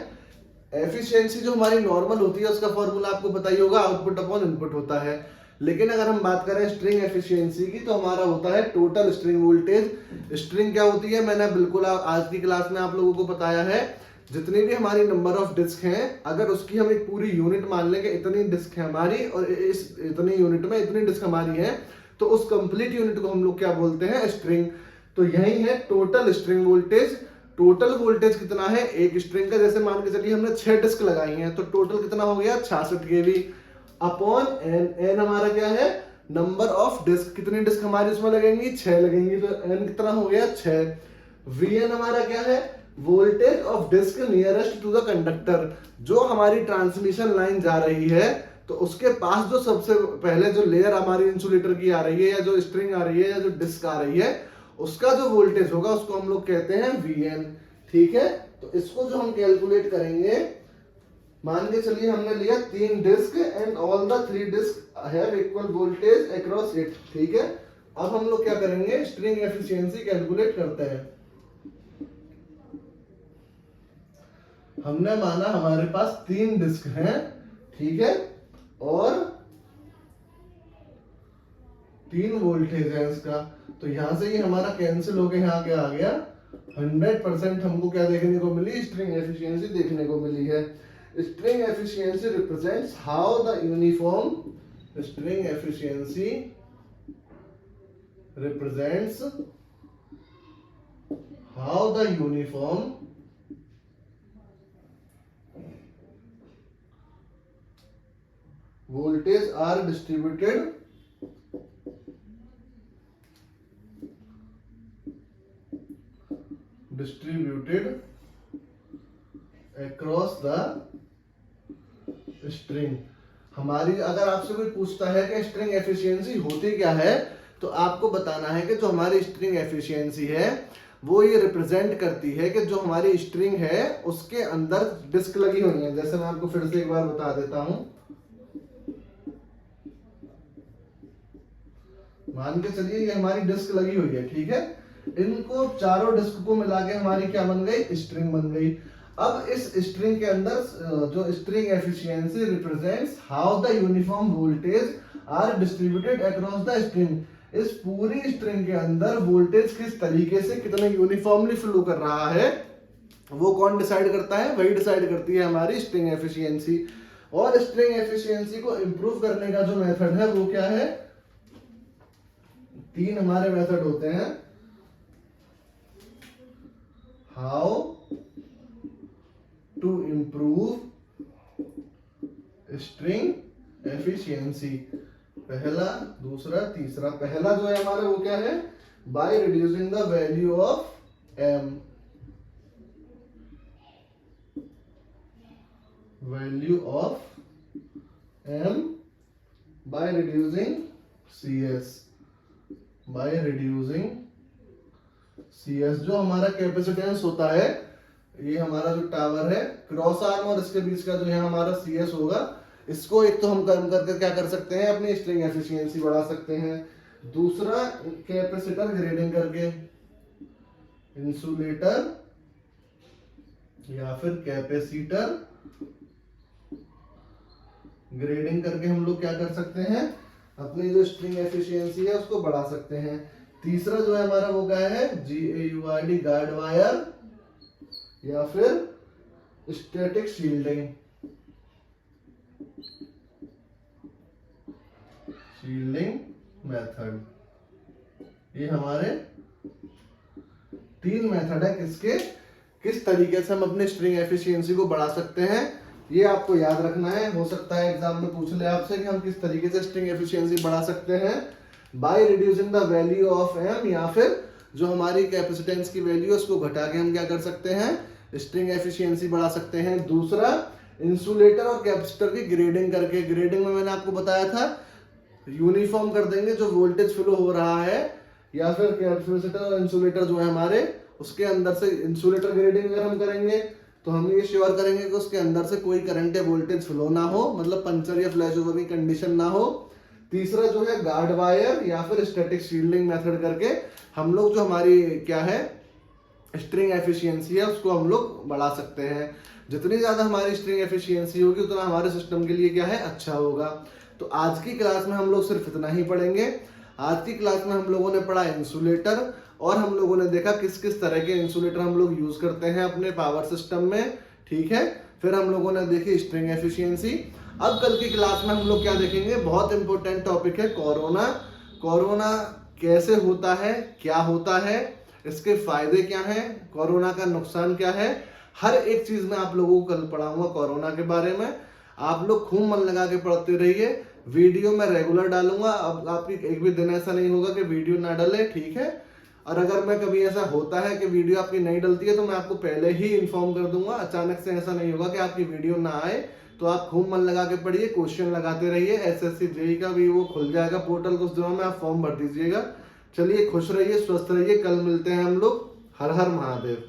Speaker 1: एफिशिएंसी जो हमारी नॉर्मल होती है उसका फॉर्मूला आपको पता ही होगा, आउटपुट अपॉन इनपुट होता है। लेकिन अगर हम बात करें स्ट्रिंग एफिशिएंसी की तो हमारा होता है टोटल स्ट्रिंग वोल्टेज। स्ट्रिंग क्या होती है मैंने बिल्कुल आज की क्लास में आप लोगों को बताया है। जितनी भी हमारी नंबर ऑफ डिस्क हैं, अगर उसकी हम एक पूरी यूनिट मान लेंगे, इतनी डिस्क है हमारी और इस इतनी यूनिट में इतनी डिस्क हमारी है, तो उस कंप्लीट यूनिट को हम लोग क्या बोलते हैं, स्ट्रिंग। तो यही है total string voltage. Total voltage कितना है एक स्ट्रिंग का, जैसे मान के चलिए हमने 6 डिस्क लगाई हैं तो टोटल कितना हो गया 66 kV अपॉन एन। एन हमारा क्या है, नंबर ऑफ डिस्क, कितनी डिस्क हमारी उसमें लगेंगी, 6 लगेंगी, तो एन कितना हो गया 6। Vn हमारा क्या है, voltage of disc nearest to the conductor. जो हमारी ट्रांसमिशन लाइन जा रही है तो उसके पास जो सबसे पहले जो लेयर हमारी इंसुलेटर की आ रही है या जो स्ट्रिंग आ रही है या जो डिस्क आ रही है उसका जो वोल्टेज होगा उसको हम लोग कहते हैं Vn, ठीक है। तो इसको जो हम कैलकुलेट करेंगे, मान के चलिए हमने लिया 3 disc and all the 3 disc have equal voltage across it, ठीक है। अब हम लोग क्या करेंगे, स्ट्रिंग एफिशिएंसी कैलकुलेट करते हैं। हमने माना हमारे पास 3 डिस्क हैं, ठीक है, और 3 वोल्टेज है इसका, तो यहां से ये हमारा कैंसिल हो गया, यहाँ क्या आ गया 100% हमको क्या देखने को मिली, स्ट्रिंग एफिशिएंसी देखने को मिली है। String efficiency represents how the uniform, string efficiency represents how the uniform voltage are distributed across the string। हमारी अगर आपसे कोई पूछता है कि स्ट्रिंग एफिशिएंसी होती क्या है, तो आपको बताना है कि जो हमारी स्ट्रिंग एफिशिएंसी है वो ये रिप्रेजेंट करती है कि जो हमारी स्ट्रिंग है उसके अंदर डिस्क लगी हुई है। जैसे मैं आपको फिर से एक बार बता देता हूं, मान के चलिए ये हमारी डिस्क लगी हुई है, ठीक है। इनको चारों डिस्क को मिला के हमारी क्या बन गई, स्ट्रिंग बन गई। अब इस स्ट्रिंग के अंदर जो string efficiency represents how the uniform voltage are distributed across the string. इस पूरी स्ट्रिंग के अंदर वोल्टेज किस तरीके से कितने यूनिफॉर्मली फ्लो कर रहा है वो कौन डिसाइड करता है, वही डिसाइड करती है हमारी स्ट्रिंग एफिशिएंसी। और स्ट्रिंग एफिशिएंसी को इंप्रूव करने का जो मेथड है वो क्या है, 3 हमारे मेथड होते हैं। How to improve string efficiency, पहला, दूसरा, तीसरा। पहला जो है हमारा वो क्या है, by reducing the value of M, value of M by reducing C S, by reducing C S. जो हमारा कैपेसिटेंस होता है, ये हमारा जो टावर है, क्रॉस आर्म और इसके बीच का जो है हमारा सी एस होगा, इसको एक तो हम कम करके क्या कर सकते हैं, अपनी स्ट्रिंग एफिशिएंसी बढ़ा सकते हैं। दूसरा, कैपेसिटर ग्रेडिंग करके, इंसुलेटर या फिर कैपेसिटर ग्रेडिंग करके हम लोग क्या कर सकते हैं, अपनी जो स्ट्रिंग एफिशिएंसी है उसको बढ़ा सकते हैं। तीसरा जो है हमारा वो क्या है, GAURD गार्ड वायर या फिर स्टैटिक शील्डिंग, शील्डिंग मेथड। ये हमारे 3 मेथड है किसके, किस तरीके से हम अपने स्ट्रिंग एफिशिएंसी को बढ़ा सकते हैं। ये आपको याद रखना है, हो सकता है एग्जाम में पूछ ले आपसे कि हम किस तरीके से स्ट्रिंग एफिशिएंसी बढ़ा सकते हैं, by reducing the value of M, या फिर जो हमारी कैपेसिटेंस की वैल्यू है उसको घटा के हम क्या कर सकते हैं, स्ट्रिंग एफिशिएंसी बढ़ा सकते हैं। दूसरा, इंसुलेटर और कैपेसिटर की ग्रेडिंग करके, ग्रेडिंग में मैंने आपको बताया था यूनिफॉर्म कर देंगे जो वोल्टेज फ्लो हो रहा है, या फिर कैपेसिटर और इंसुलेटर जो है हमारे उसके अंदर से इंसुलेटर ग्रेडिंग अगर हम करेंगे तो हम ये श्योर करेंगे कि उसके अंदर से कोई करंट या वोल्टेज फ्लो ना हो, मतलब पंचर या फ्लैश ओवर की कंडीशन ना हो। तीसरा जो है गार्ड वायर या फिर स्टैटिक शील्डिंग मेथड करके हम लोग जो हमारी क्या है स्ट्रिंग एफिशिएंसी है उसको हम लोग बढ़ा सकते हैं। जितनी ज्यादा हमारी स्ट्रिंग एफिशिएंसी होगी उतना हमारे सिस्टम के लिए क्या है, अच्छा होगा। तो आज की क्लास में हम लोग सिर्फ इतना ही पढ़ेंगे। आज की क्लास में हम लोगों ने पढ़ा इंसुलेटर, और हम लोगों ने देखा किस किस तरह के इंसुलेटर हम लोग यूज करते हैं अपने पावर सिस्टम में, ठीक है। फिर हम लोगों ने देखी स्ट्रिंग एफिशिएंसी। अब कल की क्लास में हम लोग क्या देखेंगे, बहुत इंपॉर्टेंट टॉपिक है कोरोना। कोरोना कैसे होता है, क्या होता है, इसके फायदे क्या हैं, कोरोना का नुकसान क्या है, हर एक चीज में आप लोगों को कल पढ़ाऊंगा कोरोना के बारे में। आप लोग खूब मन लगा के पढ़ते रहिए, वीडियो मैं रेगुलर डालूंगा। अब आपकी एक भी दिन ऐसा नहीं होगा कि वीडियो ना डले, ठीक है। और अगर मैं कभी ऐसा होता है कि वीडियो आपकी नहीं डलती है तो मैं आपको पहले ही इन्फॉर्म कर दूंगा। अचानक से ऐसा नहीं होगा कि आपकी वीडियो ना आए। तो आप खूब मन लगा के पढ़िए, क्वेश्चन लगाते रहिए। SSC JEE का भी वो खुल जाएगा पोर्टल, कुछ दिनों में आप फॉर्म भर दीजिएगा। चलिए, खुश रहिए, स्वस्थ रहिए, कल मिलते हैं हम लोग। हर हर महादेव।